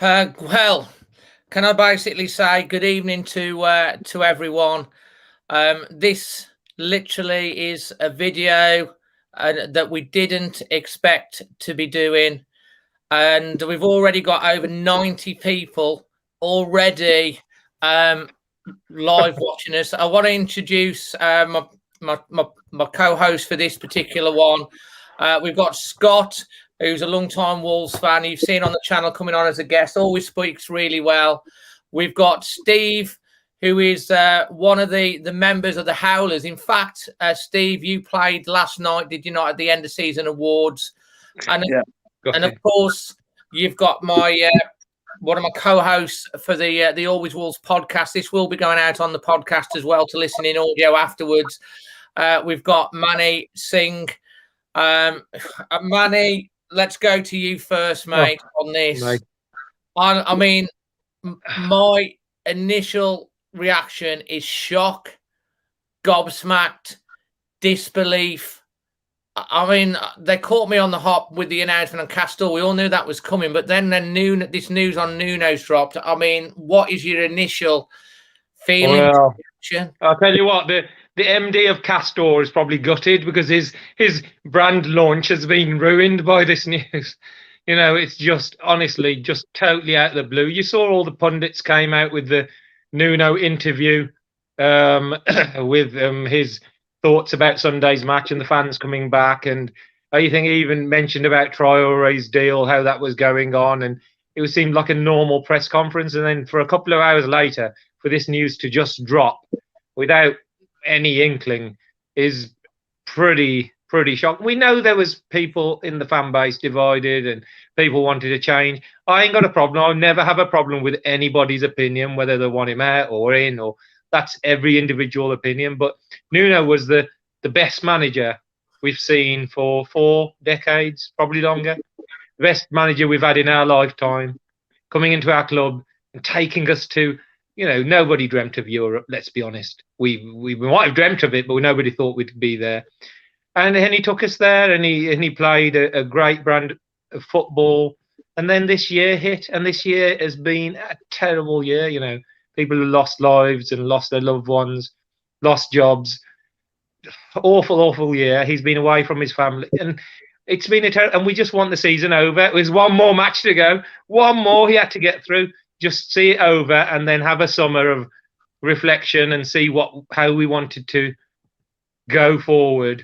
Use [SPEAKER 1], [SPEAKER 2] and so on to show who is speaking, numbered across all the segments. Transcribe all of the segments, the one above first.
[SPEAKER 1] Well, can I basically say good evening to everyone? This literally is a video that we didn't expect to be doing, and we've already got over 90 people already um, live watching us. I want to introduce my co-host for this particular one. We've got Scott, who's a long-time Wolves fan. You've seen on the channel coming on as a guest. Always speaks really well. We've got Steve, who is one of the members of the Howlers. In fact, Steve, you played last night, did you not, at the end of season awards? And
[SPEAKER 2] Yeah.
[SPEAKER 1] and of course, you've got my one of my co-hosts for the Always Wolves podcast. This will be going out on the podcast as well to listen in audio afterwards. We've got Manny Singh. Manny, let's go to you first, mate, on this.
[SPEAKER 3] Mate.
[SPEAKER 1] I mean, my initial reaction is shock, gobsmacked, disbelief. I mean, they caught me on the hop with the announcement on Castile. We all knew that was coming, but then this news on Nuno's dropped. I mean, what is your initial feeling?
[SPEAKER 3] Well, I'll tell you what, the MD of Castile is probably gutted because his brand launch has been ruined by this news. You know, it's just honestly just totally out of the blue. You saw all the pundits came out with the Nuno interview with his thoughts about Sunday's match and the fans coming back, and I think he even mentioned about Traore's deal, how that was going on, and it seemed like a normal press conference. And then for a couple of hours later, for this news to just drop without any inkling is pretty shocking. We know there was people in the fan base divided and people wanted to change. I ain't got a problem. I'll never have a problem with anybody's opinion, whether they want him out or in, or that's every individual opinion. But Nuno was the best manager we've seen for 4 decades, probably longer. The best manager we've had in our lifetime, coming into our club and taking us to, you know, nobody dreamt of Europe, let's be honest. We might have dreamt of it, but nobody thought we'd be there. And he took us there, and he played a great brand of football. And then this year hit, and this year has been a terrible year, you know. People who lost lives and lost their loved ones, lost jobs. Awful year. He's been away from his family, and it's been and we just want the season over. It was one more match to go, one more he had to get through. Just see it over, and then have a summer of reflection and see how we wanted to go forward.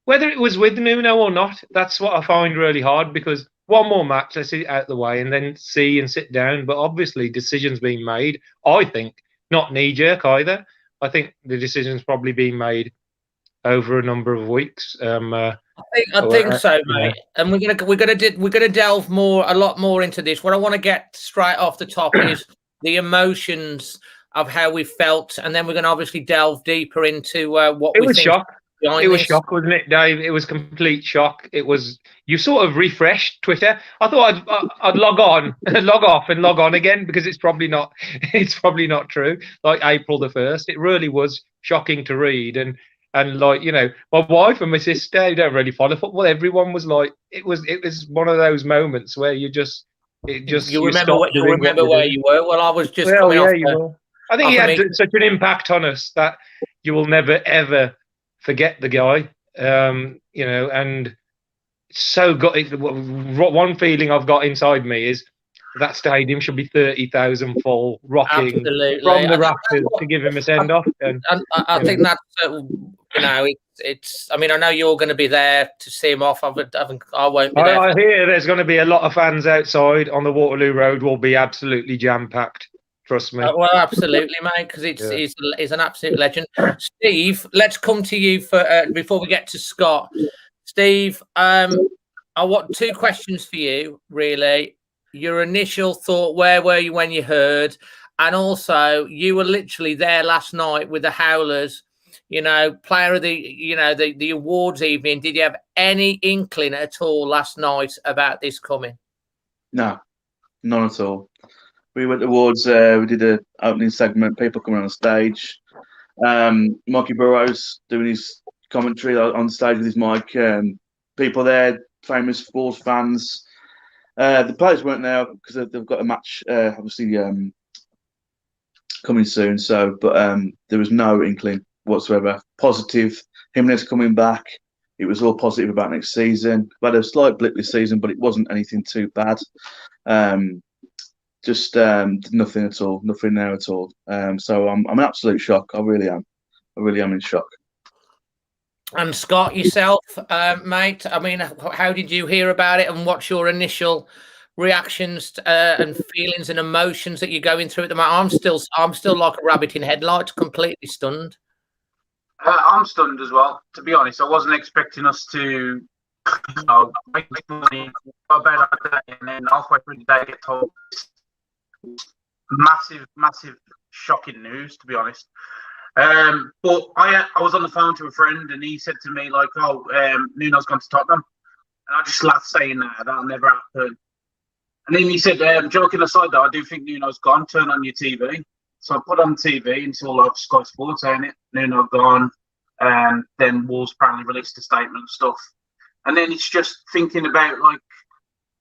[SPEAKER 3] Whether it was with Nuno or not, that's what I find really hard, because one more match, let's see it out the way, and then see and sit down. But obviously, decisions being made, I think, not knee-jerk either. I think the decision's probably being made over a number of weeks.
[SPEAKER 1] I think so, mate. And we're gonna delve a lot more into this. What I want to get straight off the top is the emotions of how we felt, and then we're going to obviously delve deeper into what we think.
[SPEAKER 3] It was shock, wasn't it, Dave? It was complete shock. It was, you sort of refreshed Twitter. I thought I'd log on, log off, and log on again, because it's probably not true. Like April the 1st, it really was shocking to read. And like, you know, my wife and my sister, who don't really follow football, everyone was like, it was one of those moments where you remember
[SPEAKER 1] where you were. Well, I was just coming off.
[SPEAKER 3] You will. I think he had such an impact on us that you will never ever forget the guy, you know. And so one feeling I've got inside me is that stadium should be 30,000 full, rocking
[SPEAKER 1] Absolutely.
[SPEAKER 3] from the rafters to give him a send off. And
[SPEAKER 1] I think that's you know, it's. I mean, I know you're going to be there to see him off. I won't be there.
[SPEAKER 3] I hear there's going to be a lot of fans outside on the Waterloo Road. Will be absolutely jam packed. Trust me.
[SPEAKER 1] Well, absolutely, mate, because he's an absolute legend. Steve, let's come to you for before we get to Scott. Steve, I want 2 questions for you, really. Your initial thought, where were you when you heard? And also, you were literally there last night with the Howlers, you know, player of the awards evening. Did you have any inkling at all last night about this coming?
[SPEAKER 2] No, none at all. We went towards, we did an opening segment, people coming on stage. Mikey Burrows doing his commentary on stage with his mic. People there, famous Wolves fans. The players weren't there because they've got a match, obviously coming soon. So, but there was no inkling whatsoever. Positive, Jimenez coming back. It was all positive about next season. We had a slight blip this season, but it wasn't anything too bad. Just nothing at all, nothing there at all. So I'm in absolute shock. I really am in shock.
[SPEAKER 1] And Scott, yourself, mate, I mean, how did you hear about it, and what's your initial reactions and feelings and emotions that you're going through at the moment? I'm still like a rabbit in headlights, completely stunned.
[SPEAKER 4] I'm stunned as well. To be honest, I wasn't expecting us to make money about our day, and then halfway through the day get told massive, shocking news. To be honest. But I was on the phone to a friend, and he said to me like, "Oh, Nuno's gone to Tottenham," and I just laughed, saying that'll never happen. And then he said, "Joking aside, though, I do think Nuno's gone. Turn on your TV." So I put on TV and saw like Sky Sports saying it, Nuno gone, and then Wolves apparently released a statement and stuff. And then it's just thinking about like,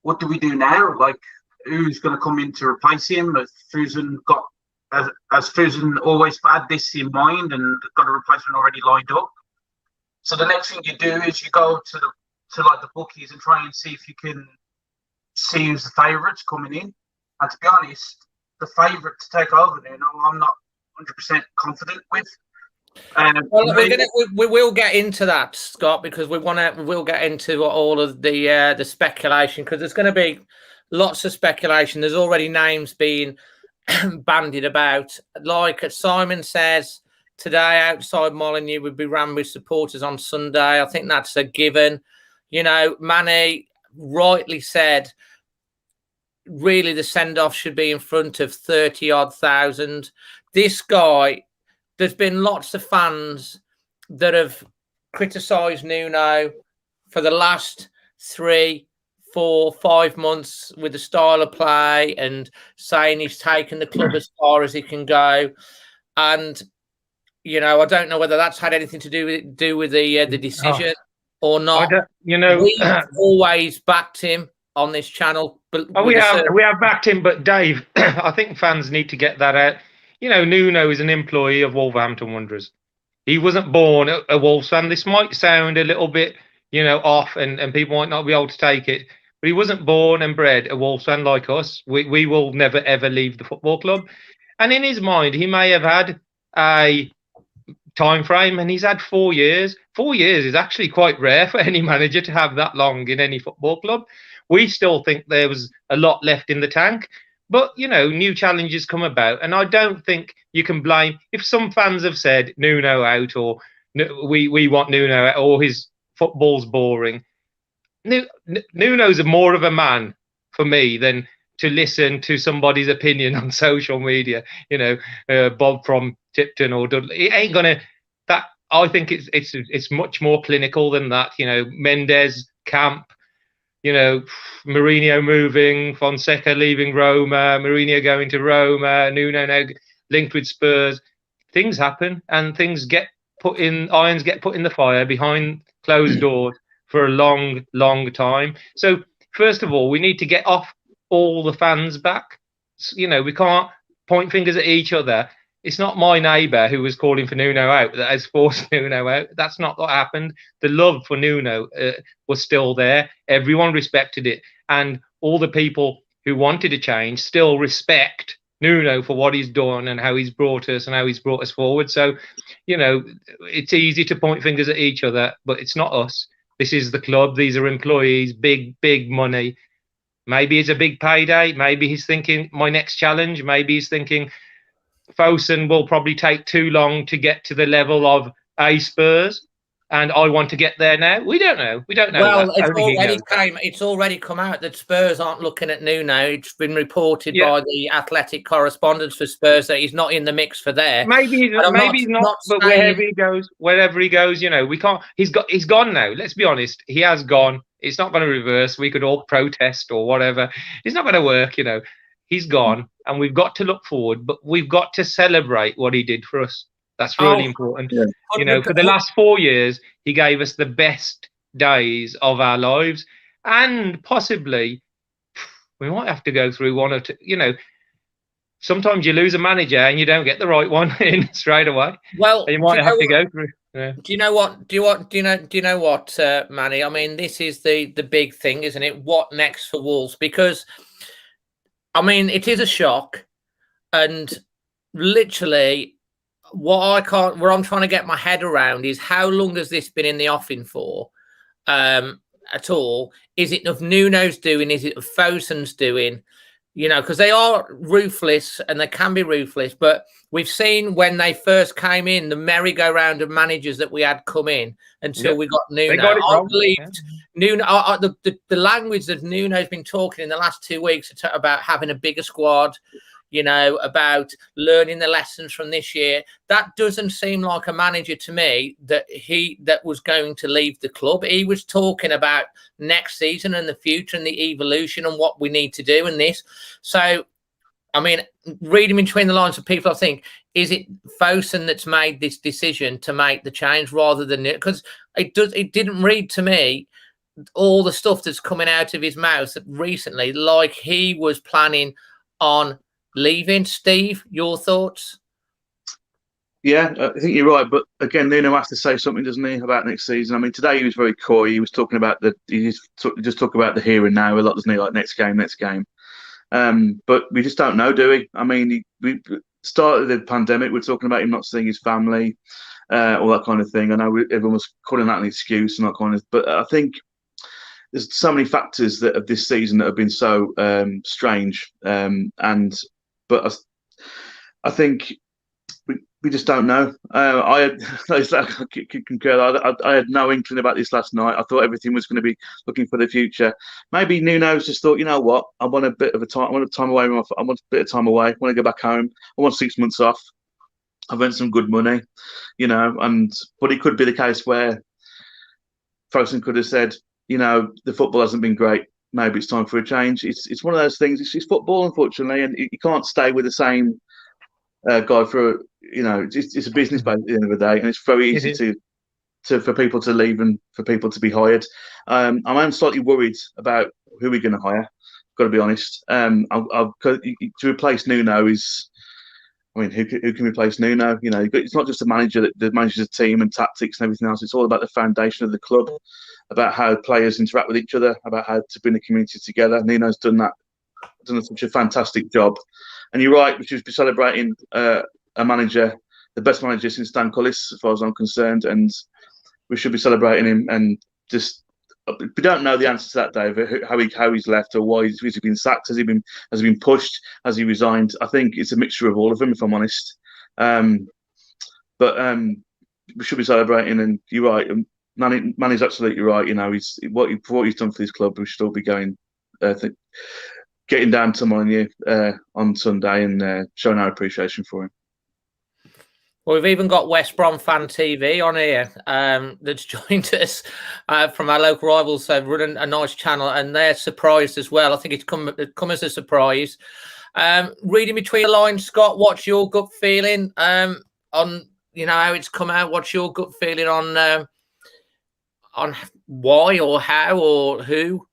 [SPEAKER 4] what do we do now? Like, who's going to come in to replace him? Fosun got. As Fosun always had this in mind and got a replacement already lined up. So the next thing you do is you go to the bookies and try and see if you can see who's the favourites coming in. And to be honest, the favourite to take over Nuno, I'm not 100% confident with.
[SPEAKER 1] Well, we will get into that, Scott, because we'll get into all of the speculation, because there's going to be lots of speculation. There's already names being bandied about. Like Simon says, today outside Molineux would be ran with supporters on Sunday. I think that's a given. You know, Manny rightly said, really the send-off should be in front of 30-odd thousand. This guy, there's been lots of fans that have criticised Nuno for the last 3, 4, 5 months with the style of play, and saying he's taken the club as far as he can go. And you know, I don't know whether that's had anything to do with the decision or not.
[SPEAKER 3] You know,
[SPEAKER 1] we've always backed him on this channel. But
[SPEAKER 3] we have backed him. But Dave, I think fans need to get that out. You know, Nuno is an employee of Wolverhampton Wanderers. He wasn't born a Wolves fan. This might sound a little bit, you know, off, and people might not be able to take it. But he wasn't born and bred a Wolves fan like us. We will never, ever leave the football club. And in his mind, he may have had a time frame, and he's had 4 years. 4 years is actually quite rare for any manager to have that long in any football club. We still think there was a lot left in the tank. But, you know, new challenges come about. And I don't think you can blame, if some fans have said Nuno out, or we want Nuno out, or his football's boring. Nuno's more of a man for me than to listen to somebody's opinion on social media. You know, Bob from Tipton or Dudley. It ain't gonna. That I think it's much more clinical than that. You know, Mendes, Camp. You know, Mourinho moving, Fonseca leaving Roma, Mourinho going to Roma, Nuno now linked with Spurs. Things happen, and things get put in. Irons get put in the fire behind closed doors for a long, long time. So first of all, we need to get off all the fans back. You know, we can't point fingers at each other. It's not my neighbour who was calling for Nuno out that has forced Nuno out. That's not what happened. The love for Nuno was still there. Everyone respected it. And all the people who wanted a change still respect Nuno for what he's done and how he's brought us and how he's brought us forward. So, you know, it's easy to point fingers at each other, but it's not us. This is the club. These are employees, big, big money. Maybe it's a big payday. Maybe he's thinking my next challenge. Maybe he's thinking Fosun will probably take too long to get to the level of Spurs, and I want to get there now. We don't know. We don't know.
[SPEAKER 1] Well, it's already come out that Spurs aren't looking at Nuno. It's been reported by the athletic correspondents for Spurs that he's not in the mix for there.
[SPEAKER 3] Maybe he's not. But wherever he goes, you know, we can't. He's gone now. Let's be honest. He has gone. It's not going to reverse. We could all protest or whatever. It's not going to work. You know, he's gone, and we've got to look forward. But we've got to celebrate what he did for us. That's really important. Yeah. You know, for the last 4 years, he gave us the best days of our lives, and possibly we might have to go through one or two. Sometimes you lose a manager and you don't get the right one in straight away.
[SPEAKER 1] Well,
[SPEAKER 3] and you might have to go through. Yeah.
[SPEAKER 1] Do you know what? Do you know what, Manny? I mean, this is the big thing, isn't it? What next for Wolves? Because I mean, it is a shock, and literally, what I'm trying to get my head around is how long has this been in the offing for? At all? Is it of Nuno's doing? Is it of Fosun's doing? Because they are ruthless and they can be ruthless, but we've seen when they first came in, the merry-go-round of managers that we had come in until we got Nuno.
[SPEAKER 3] They got it wrong.
[SPEAKER 1] I believed Nuno, the language that Nuno's been talking in the last 2 weeks about having a bigger squad, about learning the lessons from this year. That doesn't seem like a manager to me that was going to leave the club. He was talking about next season and the future and the evolution and what we need to do in this. So, I mean, reading between the lines of people, I think, is it Fosun that's made this decision to make the change rather than it? Because it didn't read to me all the stuff that's coming out of his mouth recently like he was planning on leaving. Steve, your thoughts?
[SPEAKER 2] Yeah, I think you're right. But again, Nuno has to say something, doesn't he, about next season? I mean, today he was very coy. He was talking about just talk about the here and now a lot, doesn't he? Like next game. But we just don't know, do we? I mean, we started the pandemic. We're talking about him not seeing his family, all that kind of thing. I know everyone was calling that an excuse and that kind of. But I think there's so many factors of this season that have been so strange. But I think we just don't know. I had no inkling about this last night. I thought everything was going to be looking for the future. Maybe Nuno's just thought, you know what? I want a bit of time. I want time away. I want a bit of time away. I want to go back home. I want 6 months off. I've earned some good money, but it could be the case where Fosun could have said, the football hasn't been great. Maybe it's time for a change. It's one of those things. It's football, unfortunately, and you can't stay with the same guy for it's a business at the end of the day, and it's very easy for people to leave and for people to be hired. I'm slightly worried about who we're going to hire. Got to be honest. To replace Nuno is. I mean, who can replace Nuno? It's not just a manager that manages a team and tactics and everything else. It's all about the foundation of the club, about how players interact with each other, about how to bring the community together. Nuno's done such a fantastic job. And you're right, we should be celebrating a manager, the best manager since Dan Cullis, as far as I'm concerned. And we should be celebrating him. And just, we don't know the answer to that, David, how he's left or why he's been sacked. Has he been pushed? Has he resigned? I think it's a mixture of all of them, if I'm honest. But we should be celebrating. And you're right, Manny's absolutely right. He's what he's done for this club. We should all be going, getting down to Molineux on Sunday and showing our appreciation for him.
[SPEAKER 1] Well, we've even got West Brom Fan TV on here that's joined us from our local rivals. They've run a nice channel and they're surprised as well. I think it's come as a surprise. Reading between the lines, Scott, what's your gut feeling on how it's come out? What's your gut feeling on why or how or who?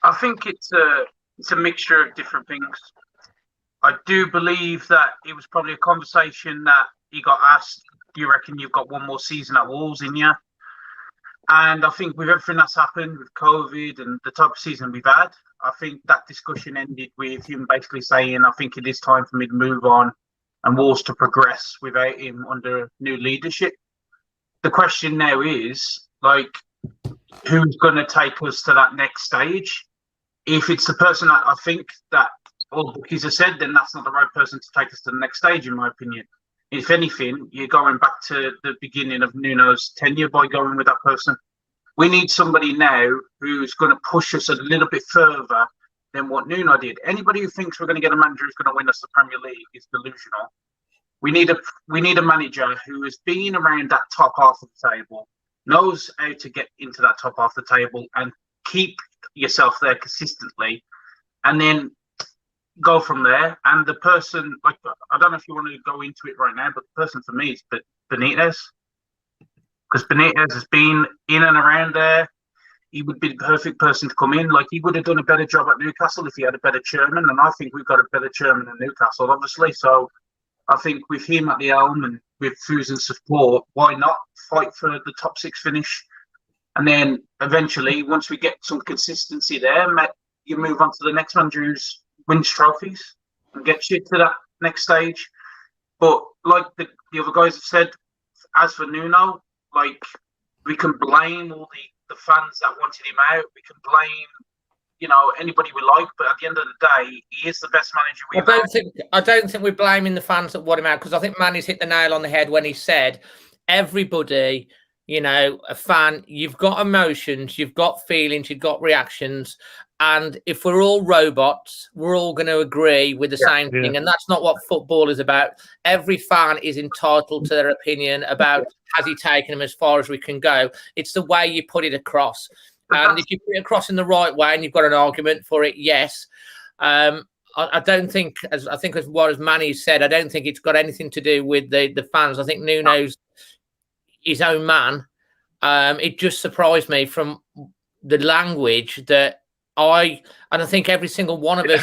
[SPEAKER 4] I think it's a mixture of different things. I do believe that it was probably a conversation that he got asked, do you reckon you've got one more season at Wolves in you? And I think with everything that's happened with COVID and the type of season we've had, I think that discussion ended with him basically saying, I think it is time for me to move on and Wolves to progress without him under new leadership. The question now is, who's going to take us to that next stage? If it's the person that I think that all the bookies have said, then that's not the right person to take us to the next stage, in my opinion. If anything, you're going back to the beginning of Nuno's tenure by going with that person. We need somebody now who's going to push us a little bit further than what Nuno did. Anybody who thinks we're going to get a manager who's going to win us the Premier League is delusional. We need a manager who has been around that top half of the table, knows how to get into that top half of the table and keep yourself there consistently, and then go from there. And the person, I don't know if you want to go into it right now, but the person for me is Benitez, because Benitez has been in and around there. he would be the perfect person to come in. Like, he would have done a better job at Newcastle if he had a better chairman, and I think we've got a better chairman than Newcastle, obviously. So I think with him at the helm and with Fosun's support, why not fight for the top 6 finish? And then eventually, once we get some consistency there, you move on to the next manager who wins trophies and gets you to that next stage. But like the other guys have said, as for Nuno, like, we can blame all the fans that wanted him out. We can blame, you know, anybody we like. But at the end of the day, he is the best manager we've had.
[SPEAKER 1] I don't think we're blaming the fans that want him out, because I think Manny's hit the nail on the head when he said everybody, you know, a fan, you've got emotions, you've got feelings, you've got reactions. And if we're all robots, we're all going to agree with the same thing. And that's not what football is about. Every fan is entitled to their opinion about, has he taken him as far as we can go? It's the way you put it across. And if you put it across in the right way and you've got an argument for it, yes. I don't think, as Manny said, I don't think it's got anything to do with the fans. I think Nuno's his own man. It just surprised me from the language that I think every single one of us.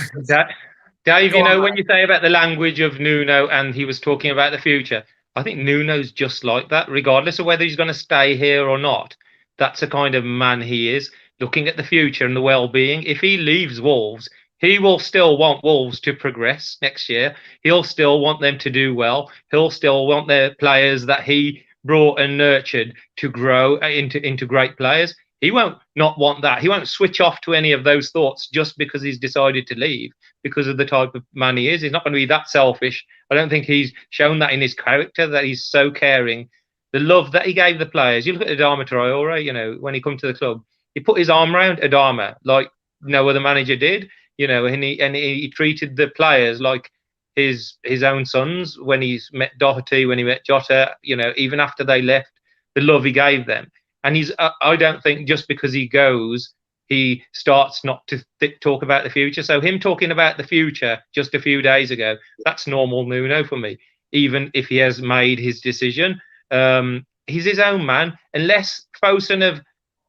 [SPEAKER 3] Dave, you know, when you say about the language of Nuno and he was talking about the future, I think Nuno's just like that, regardless of whether he's going to stay here or not. That's the kind of man he is, looking at the future and the well-being. If he leaves Wolves, he will still want Wolves to progress next year. He'll still want them to do well. He'll still want their players that he brought and nurtured to grow into great players. He won't not want that. He won't switch off to any of those thoughts just because he's decided to leave, because of the type of man he is. He's not going to be that selfish. I don't think he's shown that in his character, that he's so caring. The love that he gave the players. You look at Adama Traore, you know, when he come to the club, he put his arm around Adama like no other manager did, you know, and he treated the players like his own sons. When he's met Doherty, when he met Jota, you know, even after they left, the love he gave them. And I don't think just because he goes, he starts not to talk about the future. So him talking about the future just a few days ago, that's normal Nuno for me, even if he has made his decision. He's his own man. Unless Fosun have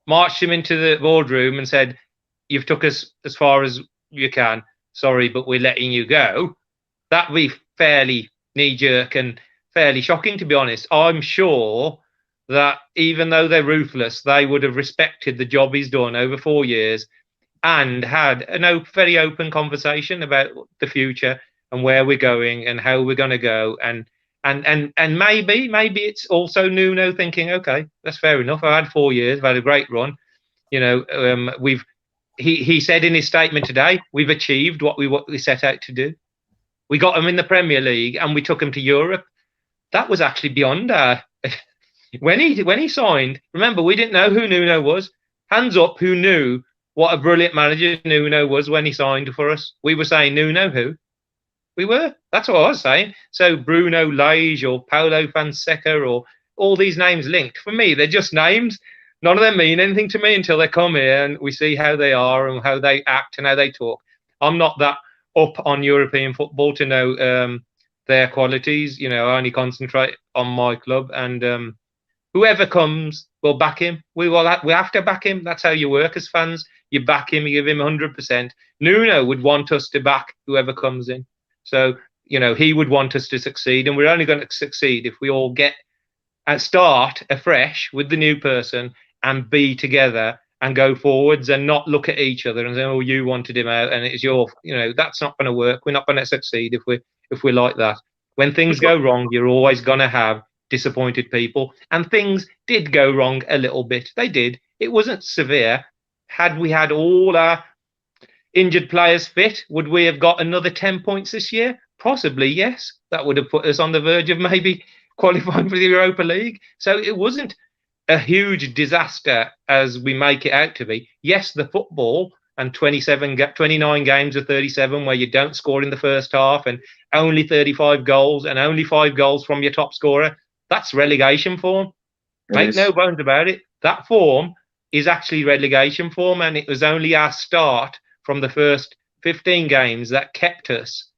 [SPEAKER 3] marched him into the boardroom and said, you've took us as far as you can, sorry, but we're letting you go, that'd be fairly knee-jerk and fairly shocking, to be honest. I'm sure that even though they're ruthless, they would have respected the job he's done over 4 years and had a very open conversation about the future and where we're going and how we're going to go. And maybe it's also Nuno thinking, okay, that's fair enough. I've had 4 years, I've had a great run. You know, he said in his statement today, we've achieved what we set out to do. We got him in the Premier League and we took him to Europe. That was actually beyond our. When he signed, remember, we didn't know who Nuno was. Hands up, who knew what a brilliant manager Nuno was when he signed for us? We were saying, Nuno who? We were. That's what I was saying. So Bruno Lage or Paulo Fonseca or all these names linked. For me, they're just names. None of them mean anything to me until they come here and we see how they are and how they act and how they talk. I'm not that up on European football to know their qualities. You know, I only concentrate on my club, and whoever comes, we'll back him. We have to back him. That's how you work as fans. You back him, you give him 100%. Nuno would want us to back whoever comes in. So, you know, he would want us to succeed, and we're only going to succeed if we all get and start afresh with the new person and be together and go forwards and not look at each other and say, oh, you wanted him out and it's your, you know, that's not going to work. We're not going to succeed if we're like that. When things go wrong, you're always going to have disappointed people, and things did go wrong a little bit. They did. It wasn't severe. Had we had all our injured players fit, would we have got another 10 points this year? Possibly, yes. That would have put us on the verge of maybe qualifying for the Europa League. So it wasn't a huge disaster as we make it out to be. Yes, the football and 29 games of 37 where you don't score in the first half and only 35 goals and only 5 goals from your top scorer, that's relegation form. Make no bones about it. That form is actually relegation form, and it was only our start from the first 15 games that kept us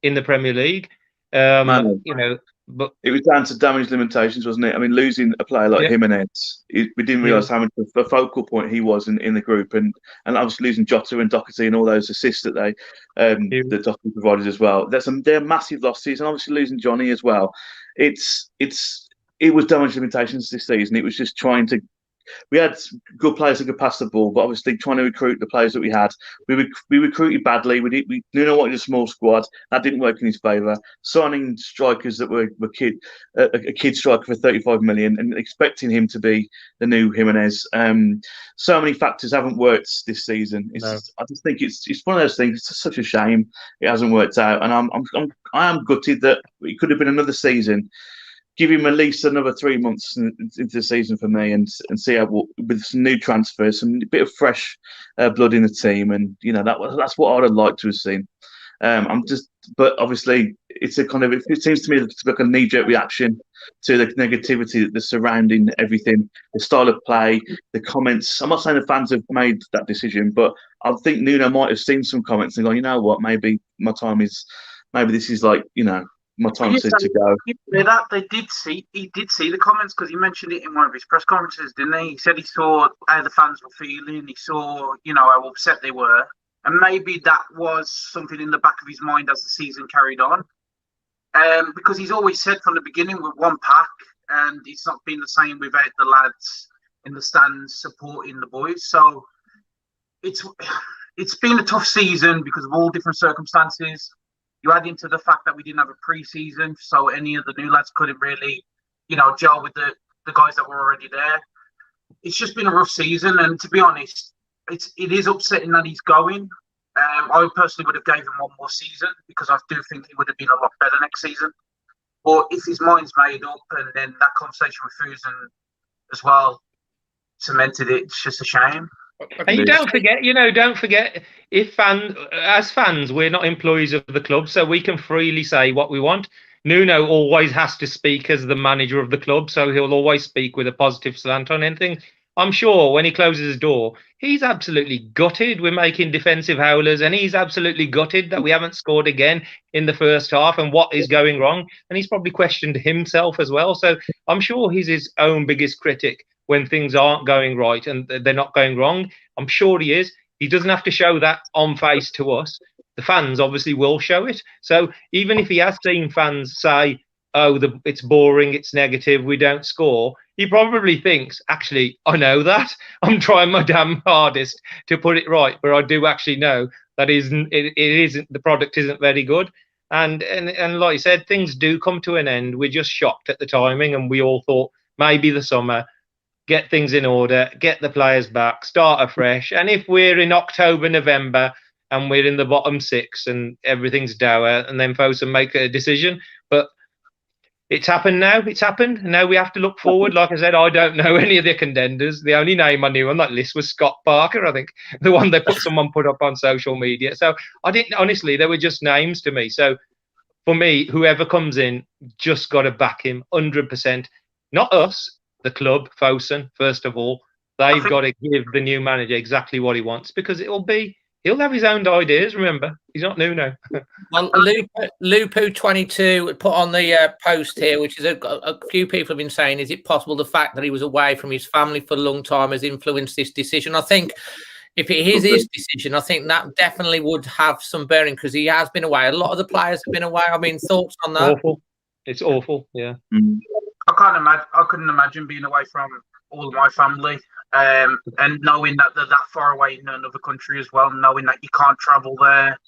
[SPEAKER 3] in the Premier League. You know, But
[SPEAKER 2] it was down to damage limitations, wasn't it? I mean, losing a player like Jimenez, we didn't realise how much of a focal point he was in the group, and obviously losing Jota and Doherty and all those assists that that Doherty provided as well. They're massive losses, and obviously losing Johnny as well. It was damage limitations this season. It was just trying to. We had good players that could pass the ball, but obviously trying to recruit the players that we had. We recruited badly. We Nuno wanted a small squad. That didn't work in his favour. Signing strikers that were a kid striker for 35 million and expecting him to be the new Jimenez. So many factors haven't worked this season. I just think it's one of those things. It's such a shame it hasn't worked out, and I am gutted that it could have been another season. Give him at least another 3 months into the season for me, and see how with some new transfers, some bit of fresh blood in the team, and that's what I'd have liked to have seen. But obviously it's a kind of it seems to me it's like a knee-jerk reaction to the negativity that's surrounding everything, the style of play, the comments. I'm not saying the fans have made that decision, but I think Nuno might have seen some comments and gone, you know what, maybe this is like my time to go.
[SPEAKER 4] He did see the comments because he mentioned it in one of his press conferences, didn't he? He said he saw how the fans were feeling. He saw, how upset they were, and maybe that was something in the back of his mind as the season carried on. Because he's always said from the beginning with one pack, and it's not been the same without the lads in the stands supporting the boys. So it's been a tough season because of all different circumstances. You add into the fact that we didn't have a pre-season, so any of the new lads couldn't really, gel with the guys that were already there. It's just been a rough season, and to be honest, it is upsetting that he's going. I personally would have gave him one more season because I do think he would have been a lot better next season. But if his mind's made up, and then that conversation with Fosun as well cemented it, it's just a shame.
[SPEAKER 3] And you don't forget, as fans, we're not employees of the club, so we can freely say what we want. Nuno always has to speak as the manager of the club, so he'll always speak with a positive slant on anything. I'm sure when he closes his door, he's absolutely gutted we're making defensive howlers, and he's absolutely gutted that we haven't scored again in the first half and what is going wrong. And he's probably questioned himself as well. So I'm sure he's his own biggest critic when things aren't going right and they're not going wrong. I'm sure he is. He doesn't have to show that on face to us. The fans obviously will show it. So even if he has seen fans say, oh, it's boring, it's negative, we don't score, he probably thinks, actually, I know that. I'm trying my damn hardest to put it right, but I do actually know that the product isn't very good. And like you said, things do come to an end. We're just shocked at the timing, and we all thought maybe the summer, get things in order, get the players back, start afresh. And if we're in October, November, and we're in the bottom six and everything's dour, and then Fosun make a decision. But it's happened now. It's happened. Now we have to look forward. Like I said, I don't know any of the contenders. The only name I knew on that list was Scott Parker, I think, the one someone put up on social media. So I didn't, honestly, they were just names to me. So for me, whoever comes in, just got to back him 100%. Not us, the club, Fosun, first of all. They've got to give the new manager exactly what he wants, because he'll have his own ideas. Remember, he's not Nuno.
[SPEAKER 1] Well, Lupu22 put on the post here, which is a few people have been saying, is it possible the fact that he was away from his family for a long time has influenced this decision? I think if it is his decision, I think that definitely would have some bearing, because he has been away. A lot of the players have been away. I mean, thoughts on that?
[SPEAKER 3] Awful. It's awful, yeah.
[SPEAKER 4] I couldn't imagine being away from all of my family. And knowing that they're that far away in another country as well, knowing that you can't travel there,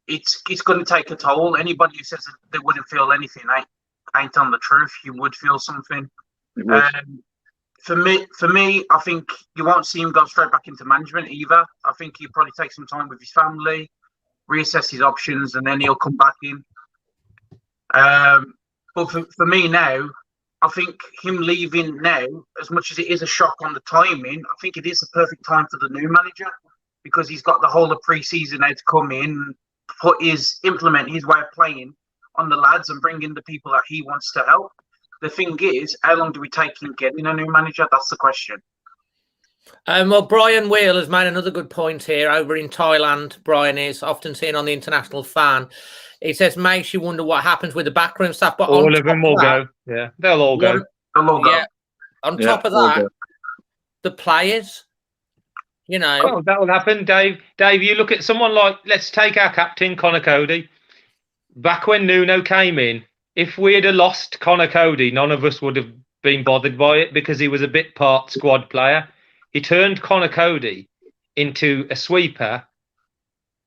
[SPEAKER 4] it's going to take a toll. Anybody who says that they wouldn't feel anything ain't on the truth. You would feel something. For me, I think you won't see him go straight back into management either. I think he'll probably take some time with his family, reassess his options, and then he'll come back in. But for me now, I think him leaving now, as much as it is a shock on the timing, I think it is the perfect time for the new manager, because he's got the whole of pre-season now to come in, implement his way of playing on the lads and bring in the people that he wants to help. The thing is, how long do we take in getting a new manager? That's the question.
[SPEAKER 1] Well, Brian Wheel has made another good point here. Over in Thailand, Brian is often seen on the International Fan. He says, makes you wonder what happens with the backroom staff. But
[SPEAKER 3] All of them will go. Yeah, they'll all go.
[SPEAKER 1] Yeah. On top of that, the players, you know.
[SPEAKER 3] Oh, that will happen, Dave. Dave, you look at someone like, let's take our captain, Connor Cody. Back when Nuno came in, if we had lost Connor Cody, none of us would have been bothered by it because he was a bit part squad player. He turned Connor Cody into a sweeper,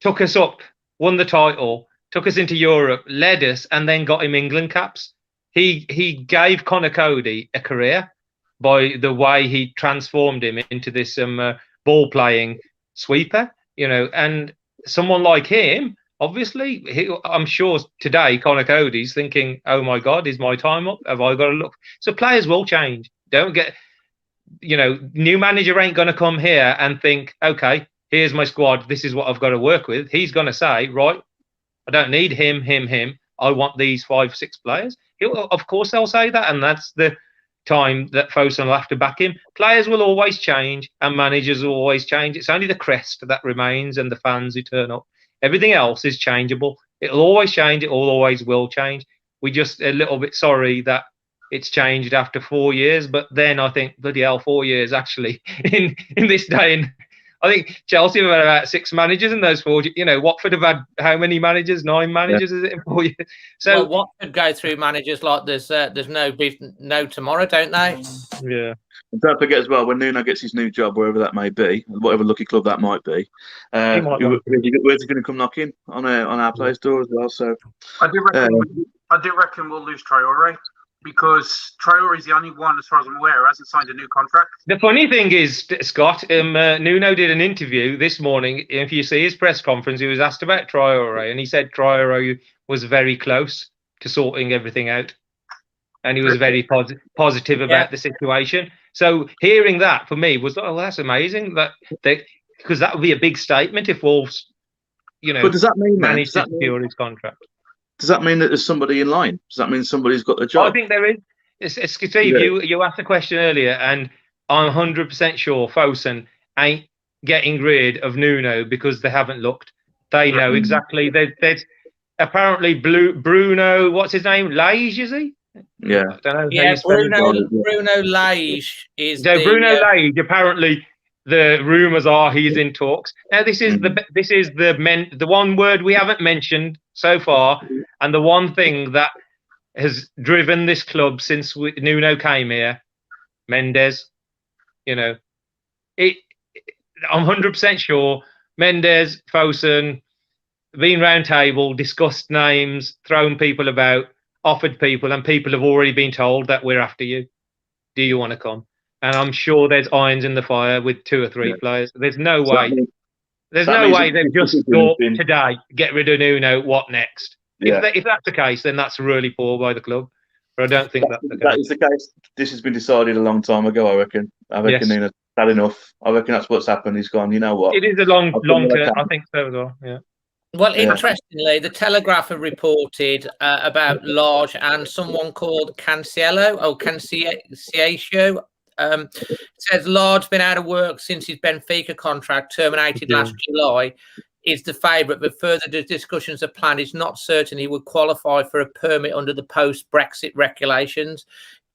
[SPEAKER 3] took us up, won the title, took us into Europe, led us, and then got him England caps. He gave Connor Cody a career by the way he transformed him into this ball playing sweeper, you know. And someone like him, obviously, I'm sure today Connor Cody's thinking, "Oh my God, is my time up? Have I got to look?" So players will change. Don't get, you know, new manager ain't going to come here and think, "Okay, here's my squad. This is what I've got to work with." He's going to say, "Right, I don't need him. I want these 5, 6 players." Of course, they'll say that, and that's the time that Fosun will have to back him. Players will always change, and managers will always change. It's only the crest that remains, and the fans who turn up. Everything else is changeable. It'll always change. It always will change. We're just a little bit sorry that it's changed after 4 years, but then I think, bloody hell, 4 years actually in this day. And I think Chelsea have had about 6 managers in those 4. You know, Watford have had how many managers? 9 managers, is it, in 4 years? So
[SPEAKER 1] Watford go through managers like there's no tomorrow, don't they?
[SPEAKER 3] Yeah.
[SPEAKER 2] And don't forget as well, when Nuno gets his new job, wherever that may be, whatever lucky club that might be, where's he going to come knocking on our Play Store as well? So
[SPEAKER 4] I do reckon we'll lose Traore, because Traore is the only one, as far as I'm aware, who hasn't signed a new contract.
[SPEAKER 3] The funny thing is, Scott, Nuno did an interview this morning. If you see his press conference, he was asked about Traore, and he said Traore was very close to sorting everything out, and he was very positive about the situation. So hearing that for me was, oh, that's amazing. Because that would be a big statement if Wolves, you know,
[SPEAKER 2] but does that mean
[SPEAKER 3] manage to secure his contract.
[SPEAKER 2] Does that mean that there's somebody in line? Does that mean somebody's got the job?
[SPEAKER 3] I think there is. It's Steve, you asked a question earlier, and I'm 100% sure Fosun ain't getting rid of Nuno because they haven't looked. They know exactly. There's apparently Bruno, what's his name? Lage, is he?
[SPEAKER 2] Yeah.
[SPEAKER 3] I don't know.
[SPEAKER 1] Yeah, Bruno Lage is.
[SPEAKER 3] So Bruno Lage, apparently the rumours are he's in talks. Now this is the one word we haven't mentioned so far, and the one thing that has driven this club since Nuno came here, Mendes. You know, I'm 100% sure Mendes, Fosun, been round table, discussed names, thrown people about, offered people, and people have already been told that we're after you. Do you want to come? And I'm sure there's irons in the fire with 2 or 3 players. There's no way. There's no way they've just thought today, get rid of Nuno, what next? Yeah. If that's the case, then that's really poor by the club. But I don't think that's the case.
[SPEAKER 2] That is the case. This has been decided a long time ago, I reckon. Nuno's had enough. I reckon that's what's happened. He's gone, you know what?
[SPEAKER 3] It is a long term. I think so as well, yeah.
[SPEAKER 1] Well, interestingly, the Telegraph have reported about Lage and someone called Cancelo. Says Lage been out of work since his Benfica contract terminated last July. Is the favourite, but further discussions are planned. It's not certain he would qualify for a permit under the post-Brexit regulations.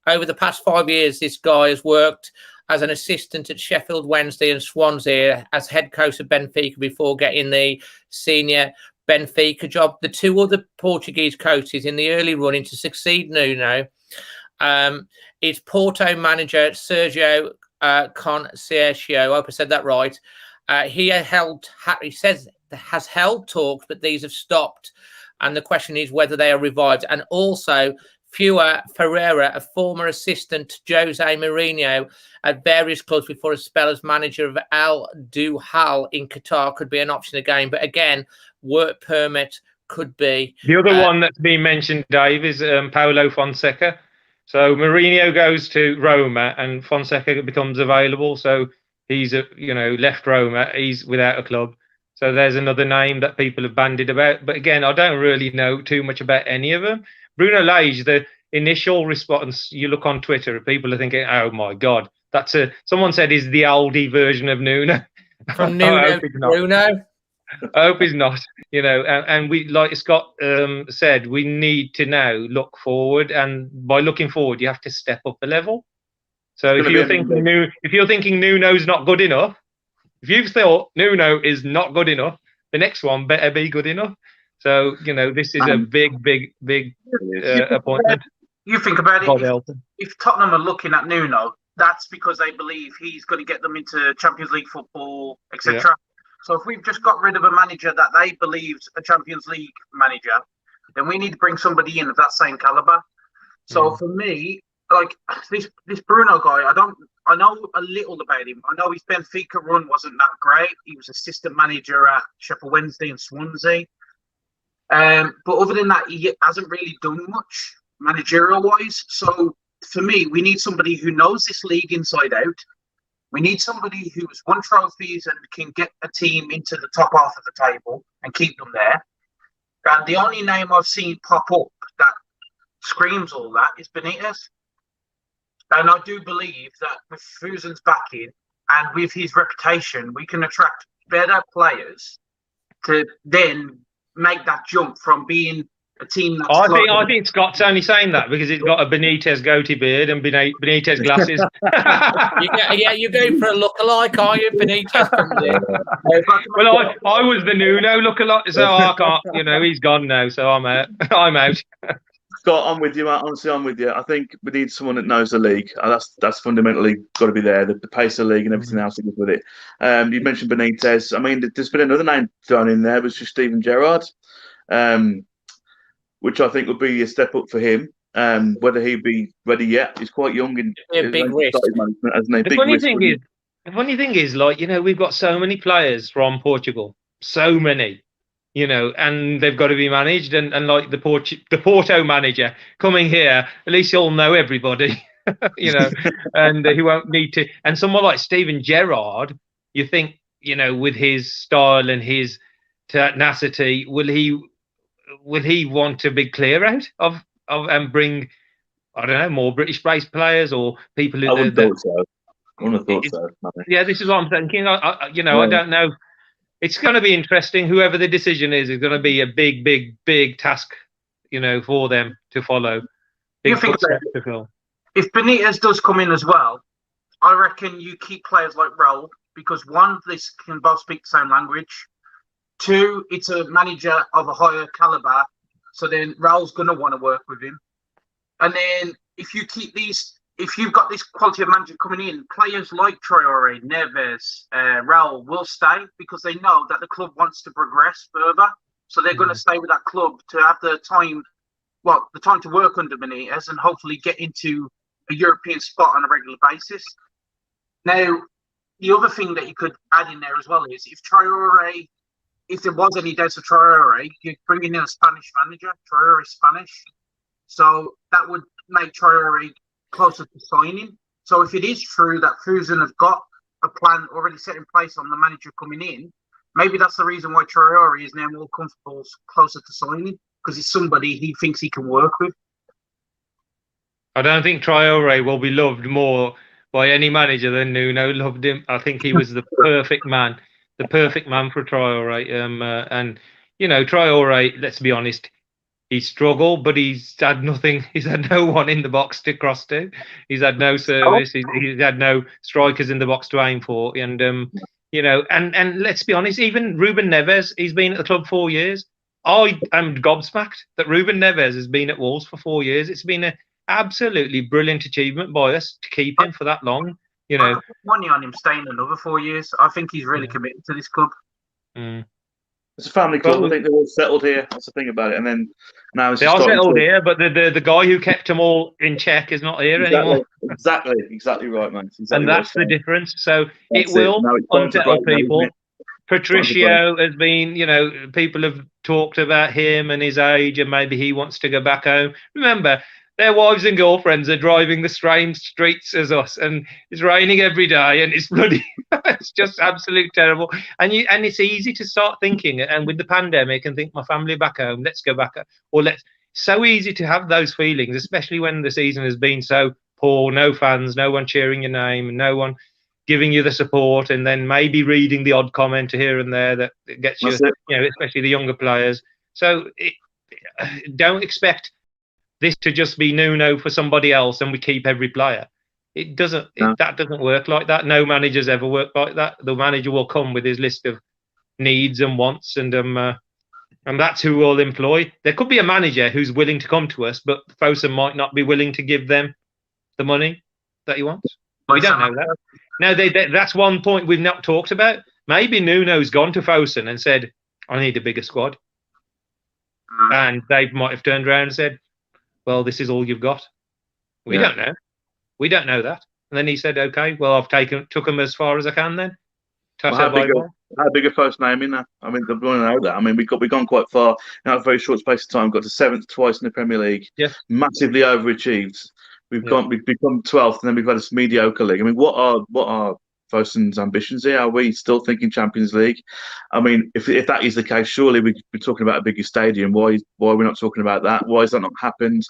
[SPEAKER 1] Over the past 5 years, this guy has worked as an assistant at Sheffield Wednesday and Swansea, as head coach of Benfica before getting the senior Benfica job. The 2 other Portuguese coaches in the early running to succeed Nuno is Porto manager Sergio Conceição. I hope I said that right. He says has held talks, but these have stopped. And the question is whether they are revived. And also, Ferreira, a former assistant to Jose Mourinho at various clubs before a spell as manager of Al Duhal in Qatar, could be an option again. But again, work permit could be.
[SPEAKER 3] The other one that's been mentioned, Dave, is Paulo Fonseca. So Mourinho goes to Roma and Fonseca becomes available. So he's left Roma. He's without a club. So there's another name that people have bandied about. But again, I don't really know too much about any of them. Bruno Lage, the initial response, you look on Twitter, people are thinking, oh my God, someone said he's the oldie version of Nuno.
[SPEAKER 1] From Nuno to Bruno.
[SPEAKER 3] I hope he's not. You know, and we, like Scott said, we need to now look forward, and by looking forward, you have to step up a level. So if you're thinking Nuno's not good enough, if you've thought Nuno is not good enough, the next one better be good enough. So, you know, this is a big appointment.
[SPEAKER 4] You think about it, if Tottenham are looking at Nuno, that's because they believe he's going to get them into Champions League football, etc. Yeah. So if we've just got rid of a manager that they believed a Champions League manager, then we need to bring somebody in of that same caliber. So for me, like this Bruno guy, I know a little about him. I know his Benfica run wasn't that great. He was assistant manager at Sheffield Wednesday and Swansea. But other than that, he hasn't really done much managerial-wise. So for me, we need somebody who knows this league inside out. We need somebody who's won trophies and can get a team into the top half of the table and keep them there. And the only name I've seen pop up that screams all that is Benitez. And I do believe that with Fosun's backing and with his reputation, we can attract better players to then make that jump from being a team that's
[SPEAKER 3] I think Scott's only saying that because he's got a Benitez goatee beard and Benitez glasses.
[SPEAKER 1] You're going for a lookalike, are you? Benitez comes in.
[SPEAKER 3] Well, I was the Nuno lookalike, so I can't. You know, he's gone now, so I'm out. I'm out.
[SPEAKER 2] Scott, I'm with you, mate. Honestly, I'm with you. I think we need someone that knows the league. That's fundamentally got to be there. The pace of the league and everything else that goes with it. You mentioned Benitez. I mean, there's been another name thrown in there, was just Steven Gerrard, which I think would be a step up for him. Whether he'd be ready yet, he's quite young and
[SPEAKER 1] big risk.
[SPEAKER 3] The funny thing is, like, you know, we've got so many players from Portugal, so many. You know, and they've got to be managed, and like the Porto manager coming here, at least he'll know everybody, you know, and he won't need to. And someone like Steven Gerrard, you think, you know, with his style and his tenacity, will he want a big clear out of and bring, I don't know, more British-based players or people who? I wouldn't have thought so. Yeah, this is what I'm thinking. I don't know. It's going to be interesting. Whoever the decision is going to be a big task, you know, for them to follow. Big footsteps to fill.
[SPEAKER 4] If Benitez does come in as well, I reckon you keep players like Raul because one, they can both speak the same language. Two, it's a manager of a higher caliber, so then Raul's going to want to work with him. And then if you've got this quality of manager coming in, players like Traore, Neves, Raul will stay because they know that the club wants to progress further. So they're going to stay with that club to have the time to work under Benitez and hopefully get into a European spot on a regular basis. Now, the other thing that you could add in there as well is if there was any doubts of Traore, you're bringing in a Spanish manager. Traore is Spanish. So that would make Traore closer to signing. So if it is true that Fosun have got a plan already set in place on the manager coming in, maybe that's the reason why Traore is now more comfortable closer to signing because it's somebody he thinks he can work with.
[SPEAKER 3] I don't think Traore will be loved more by any manager than Nuno loved him. I think he was the perfect man for Traore. And you know, Traore, let's be honest, he struggled, but he's had nothing. He's had no one in the box to cross to. He's had no service. He's had no strikers in the box to aim for. And you know, and let's be honest, even Ruben Neves, he's been at the club 4 years. I am gobsmacked that Ruben Neves has been at Wolves for 4 years. It's been an absolutely brilliant achievement by us to keep him for that long. You know,
[SPEAKER 4] money on him staying another 4 years. I think he's really committed to this club.
[SPEAKER 2] It's a family club. I think they're all settled here. That's the thing about it. And then now it's
[SPEAKER 3] they are settled here, but the guy who kept them all in check is not here anymore.
[SPEAKER 2] Exactly right, man.
[SPEAKER 3] And that's the difference. So it will unsettle people. Patricio has been, you know, people have talked about him and his age, and maybe he wants to go back home. Remember, their wives and girlfriends are driving the same streets as us, and it's raining every day, and it's bloody, it's just absolute terrible. And it's easy to start thinking, and with the pandemic, and think my family back home, let's go back, so easy to have those feelings, especially when the season has been so poor, no fans, no one cheering your name, and no one giving you the support, and then maybe reading the odd comment here and there that gets you, especially the younger players. So don't expect this to just be Nuno for somebody else and we keep every player. It doesn't. That doesn't work like that. No manager's ever worked like that. The manager will come with his list of needs and wants, and that's who we'll employ. There could be a manager who's willing to come to us, but Fosun might not be willing to give them the money that he wants. We don't know that. Now, that's one point we've not talked about. Maybe Nuno's gone to Fosun and said, I need a bigger squad. And they might have turned around and said, well, this is all you've got. We don't know. We don't know that. And then he said, okay, well, I've took him as far as I can then.
[SPEAKER 2] How big a first name in that? I mean, they want to know that. I mean, we've gone quite far in a very short space of time. Got to 7th twice in the Premier League.
[SPEAKER 3] Yes.
[SPEAKER 2] Massively overachieved. We've become 12th, and then we've had this mediocre league. I mean, what are Fosun's ambitions here? Are we still thinking Champions League? I mean, if that is the case, surely we'd be talking about a bigger stadium. Why are we not talking about that? Why has that not happened?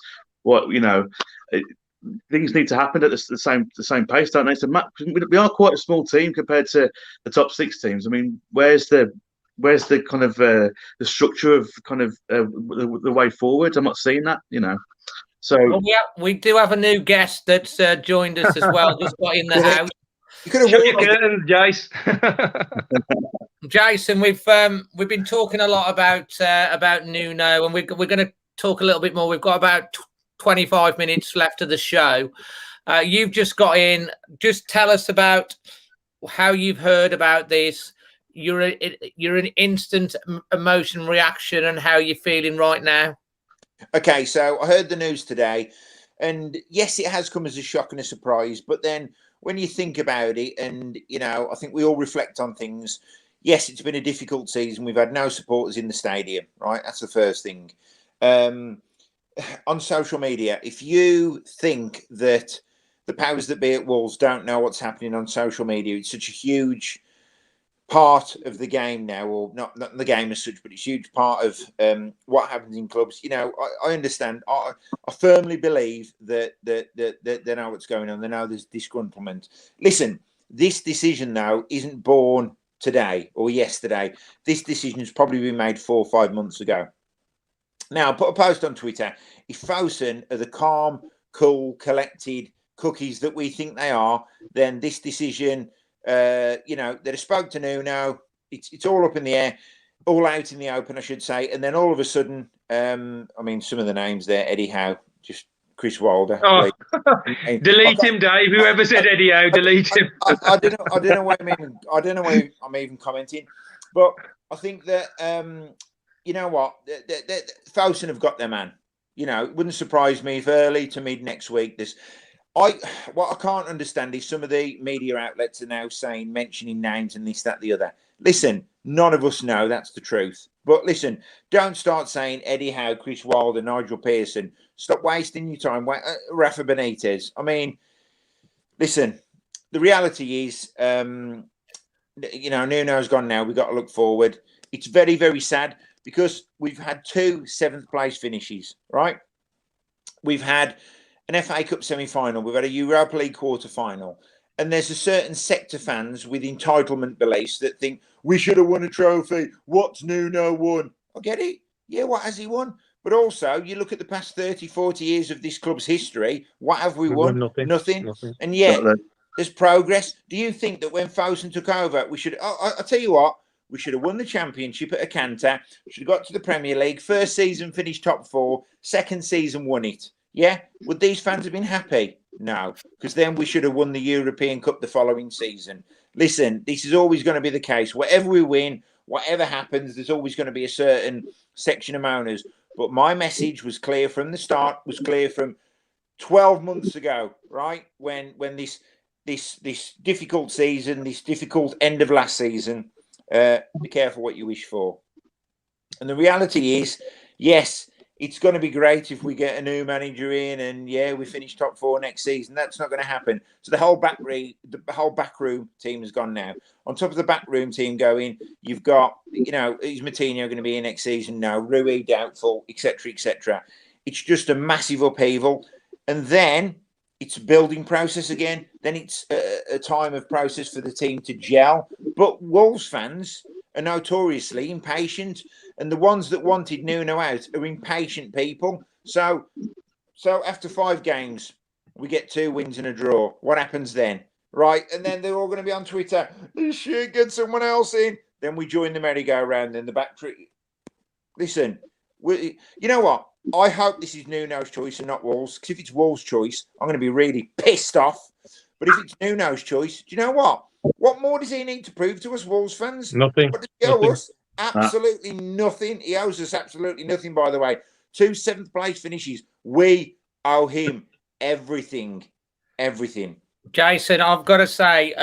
[SPEAKER 2] Things need to happen at the same pace, don't they? So we are quite a small team compared to the top 6 teams. I mean, where's the kind of the structure of kind of the way forward? I'm not seeing that, So
[SPEAKER 1] we do have a new guest that's joined us as well. Just got in the house.
[SPEAKER 3] You could have shut your curtains, Jace.
[SPEAKER 1] Jason, we've been talking a lot about Nuno, and we're going to talk a little bit more. We've got about 25 minutes left of the show. You've just got in. Just tell us about how you've heard about this. You're an instant emotion reaction, and how you're feeling right now.
[SPEAKER 5] Okay, so I heard the news today, and yes, it has come as a shock and a surprise. But then when you think about it, and I think we all reflect on things. Yes, it's been a difficult season. We've had no supporters in the stadium, right? That's the first thing. On social media, if you think that the powers that be at Wolves don't know what's happening on social media, it's such a huge part of the game now, or not the game as such, but it's a huge part of what happens in clubs. I understand. I firmly believe that they know what's going on. They know there's disgruntlement. Listen, this decision now isn't born today or yesterday. This decision has probably been made 4 or 5 months ago. Now, I put a post on Twitter. If Fosun are the calm, cool, collected cookies that we think they are, then this decision, that have spoke to Nuno, it's all up in the air, all out in the open, I should say. And then all of a sudden, some of the names there, Eddie Howe, just Chris Wilder.
[SPEAKER 3] Oh, delete him, Dave. Whoever said Eddie Howe, delete him.
[SPEAKER 5] I don't know why I'm even commenting, but I think that you know what, Fosun have got their man. It wouldn't surprise me if early to mid next week what I can't understand is some of the media outlets are now mentioning names and this, that, the other. Listen, none of us know that's the truth. But listen, don't start saying Eddie Howe, Chris Wilder, Nigel Pearson. Stop wasting your time. Rafa Benitez. I mean, listen, the reality is, Nuno's gone now. We've got to look forward. It's very, very sad because we've had 2 7th place finishes, right? We've had an FA Cup semi-final. We've had a Europa League quarter-final. And there's a certain sector of fans with entitlement beliefs that think, we should have won a trophy. What's Nuno won? I get it. Yeah, what has he won? But also, you look at the past 30, 40 years of this club's history, what have we won? Nothing. And yet, there's progress. Do you think that when Fosun took over, we should... I'll tell you what. We should have won the championship at a canter. We should have got to the Premier League. First season, finished top 4. Second season, won it. Yeah? Would these fans have been happy? No. Because then we should have won the European Cup the following season. Listen, this is always going to be the case. Whatever we win, whatever happens, there's always going to be a certain section of moaners. But my message was clear from the start, was clear from 12 months ago, right? When this difficult season, this difficult end of last season, be careful what you wish for. And the reality is, yes, it's going to be great if we get a new manager in and we finish top 4 next season. That's not going to happen. So the whole backroom team has gone now. On top of the backroom team going, you've got, is Moutinho going to be in next season? No. Rui doubtful, etc., etc. It's just a massive upheaval. And then it's a building process again. Then it's a time of process for the team to gel. But Wolves fans are notoriously impatient, and the ones that wanted Nuno out are impatient people. So after 5 games, we get 2 wins and a draw. What happens then? Right, and then they're all going to be on Twitter. This shit, get someone else in. Then we join the merry-go-round in the back. Listen, you know what? I hope this is Nuno's choice and not Wolves. Because if it's Wolves' choice, I'm going to be really pissed off. But if it's Nuno's choice, do you know what? What more does he need to prove to us, Wolves fans?
[SPEAKER 3] Nothing.
[SPEAKER 5] What does he owe us? Absolutely nothing. He owes us absolutely nothing, by the way. 2 7th place finishes. We owe him everything. Everything.
[SPEAKER 1] Jason, I've got to say,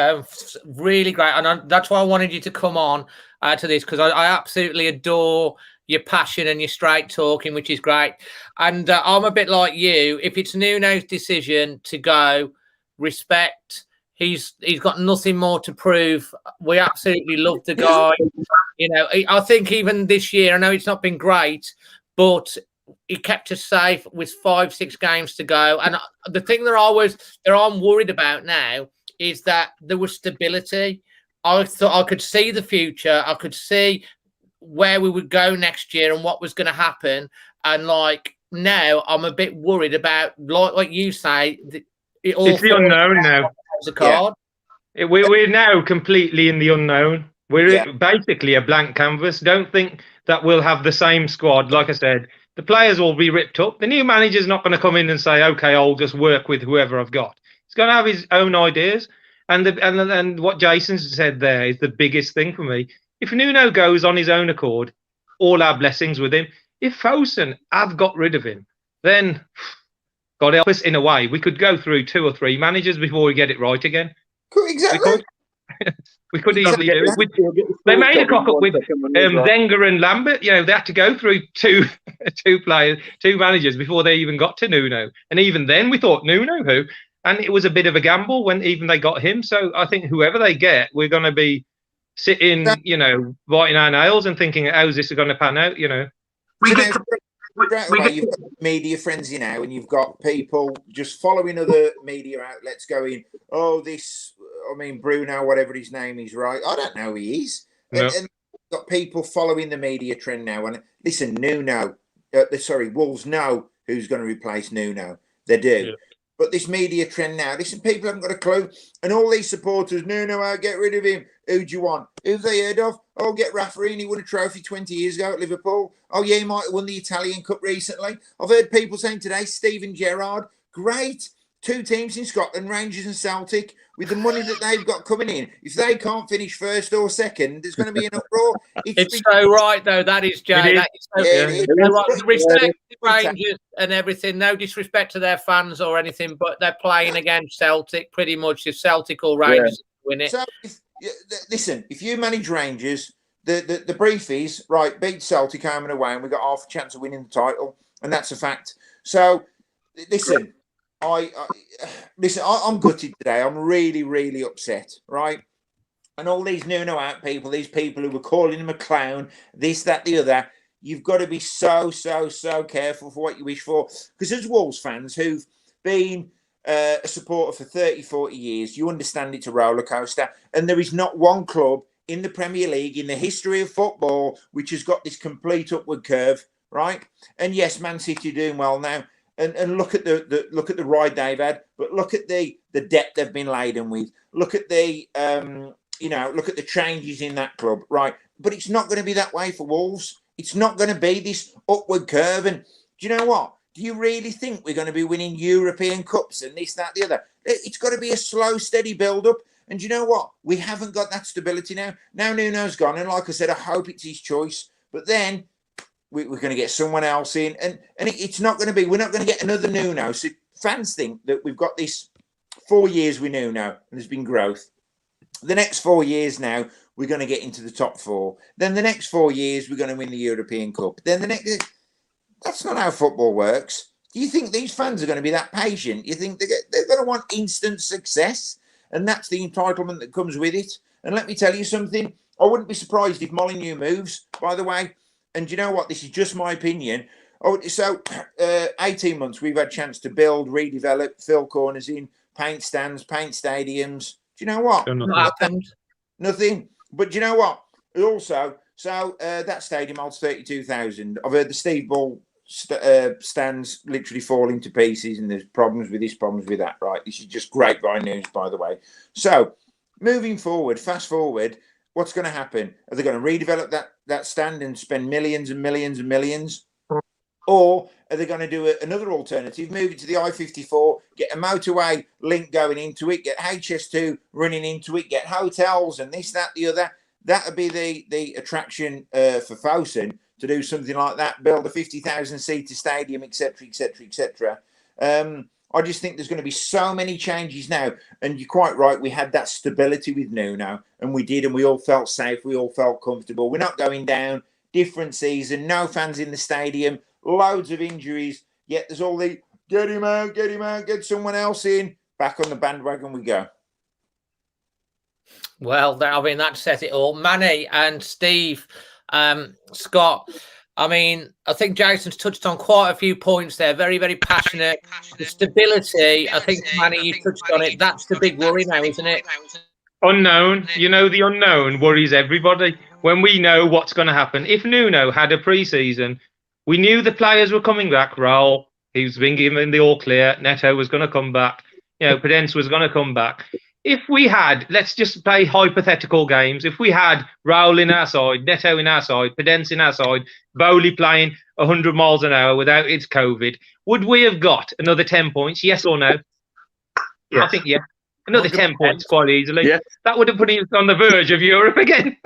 [SPEAKER 1] really great. And that's why I wanted you to come on to this, because I absolutely adore your passion and your straight talking, which is great. And I'm a bit like you. If it's Nuno's decision to go, respect. He's got nothing more to prove. We absolutely love the guy. You know, I think even this year, I know it's not been great, but he kept us safe with 5-6 games to go. And the thing that I'm worried about now is that there was stability. I thought I could see the future. I could see where we would go next year and what was going to happen. And like now, I'm a bit worried about, like you say,
[SPEAKER 3] it's the unknown now.
[SPEAKER 1] A card.
[SPEAKER 3] Yeah. We're now completely in the unknown. We're basically a blank canvas. Don't think that we'll have the same squad. Like I said, the players will be ripped up. The new manager's not going to come in and say, "Okay, I'll just work with whoever I've got." He's going to have his own ideas. And what Jason said there is the biggest thing for me. If Nuno goes on his own accord, all our blessings with him. If Fosun have got rid of him, then God help us, in a way, we could go through 2 or 3 managers before we get it right again.
[SPEAKER 5] Exactly.
[SPEAKER 3] We could easily do it. They made a cock up with Wenger and Lambert. You know, they had to go through two managers before they even got to Nuno. And even then, we thought, Nuno who? And it was a bit of a gamble when even they got him. So I think whoever they get, we're going to be sitting, you know, biting our nails and thinking, how's this going to pan out, you know?
[SPEAKER 5] You've got media frenzy now, and you've got people just following other media outlets going, oh, Bruno, whatever his name is, right? I don't know who he is. No. And you've got people following the media trend now. And listen, Wolves know who's going to replace Nuno. They do. Yeah. But this media trend now, listen, people haven't got a clue. And all these supporters, Nuno, I'll get rid of him. Who do you want? Who've they heard of? Oh, get Raffarini. He won a trophy 20 years ago at Liverpool. Oh, yeah, he might have won the Italian Cup recently. I've heard people saying today, Steven Gerrard. Great. 2 teams in Scotland, Rangers and Celtic, with the money that they've got coming in. If they can't finish first or second, there's going to be an uproar.
[SPEAKER 1] It's so right, though. That is, Jay. That is so right. Respect the Rangers and everything. No disrespect to their fans or anything, but they're playing against Celtic pretty much. If Celtic or Rangers win it.
[SPEAKER 5] So, if you manage Rangers, the brief is, right, beat Celtic home and away, and we've got half a chance of winning the title, and that's a fact. So, listen. I'm gutted today. I'm really, really upset, right? And all these Nuno out people, these people who were calling him a clown, this, that, the other, you've got to be so careful for what you wish for. Because as Wolves fans who've been a supporter for 30, 40 years, you understand it's a roller coaster. And there is not one club in the Premier League, in the history of football, which has got this complete upward curve, right? And yes, Man City are doing well now. And look at the ride they've had, but look at the depth they've been laden with. Look at the look at the changes in that club, right? But it's not going to be that way for Wolves. It's not going to be this upward curve. And do you know what? Do you really think we're going to be winning European Cups and this, that, the other? It's got to be a slow, steady build-up. And do you know what? We haven't got that stability now. Now Nuno's gone, and like I said, I hope it's his choice. But then we're going to get someone else in, and it's not going to be. We're not going to get another Nuno. So fans think that we've got this 4 years with Nuno, and there's been growth. The next 4 years now, we're going to get into the top 4. Then the next 4 years, we're going to win the European Cup. Then the next. That's not how football works. Do you think these fans are going to be that patient? You think they're going to want instant success, and that's the entitlement that comes with it. And let me tell you something. I wouldn't be surprised if Molineux moves. By the way. And you know what? This is just my opinion. Oh, so 18 months we've had a chance to build, redevelop, fill corners in, paint stands, paint stadiums. Do you know what?
[SPEAKER 1] Not happened.
[SPEAKER 5] Nothing. But do you know what? Also, so that stadium holds 32,000. I've heard the Steve Ball stands literally falling to pieces, and there's problems with this, problems with that. Right? This is just grapevine news, by the way. So moving forward, fast forward, what's going to happen? Are they going to redevelop that stand and spend millions and millions and millions? Or are they going to do another alternative, move it to the I-54, get a motorway link going into it, get HS2 running into it, get hotels and this, that, the other? That would be the attraction for Fosun, to do something like that, build a 50,000-seater stadium, etc., etc., etc. I just think there's going to be so many changes now. And you're quite right, we had that stability with Nuno, and we did, and we all felt safe, we all felt comfortable. We're not going down, different season, no fans in the stadium, loads of injuries, yet there's all the get him out, get someone else in. Back on the bandwagon we go.
[SPEAKER 1] Well, I mean, that says it all. Manny and Steve, Scott, I mean, I think Jason's touched on quite a few points there. Very, very passionate. The stability, I think, Manny, you touched on it. That's the big worry now, isn't it?
[SPEAKER 3] Unknown. You know, the unknown worries everybody. When we know what's going to happen. If Nuno had a pre-season, we knew the players were coming back. Raul, he's been given the all clear. Neto was going to come back. You know, Pedence was going to come back. If we had, let's just play hypothetical games. If we had Raul in our side, Neto in our side, Pedence in our side, Bowley playing 100 miles an hour without its COVID, would we have got another 10 points? Yes or no?
[SPEAKER 4] Yes.
[SPEAKER 3] I think, yeah. Another 10 points quite easily.
[SPEAKER 2] Yeah.
[SPEAKER 3] That would have put us on the verge of Europe again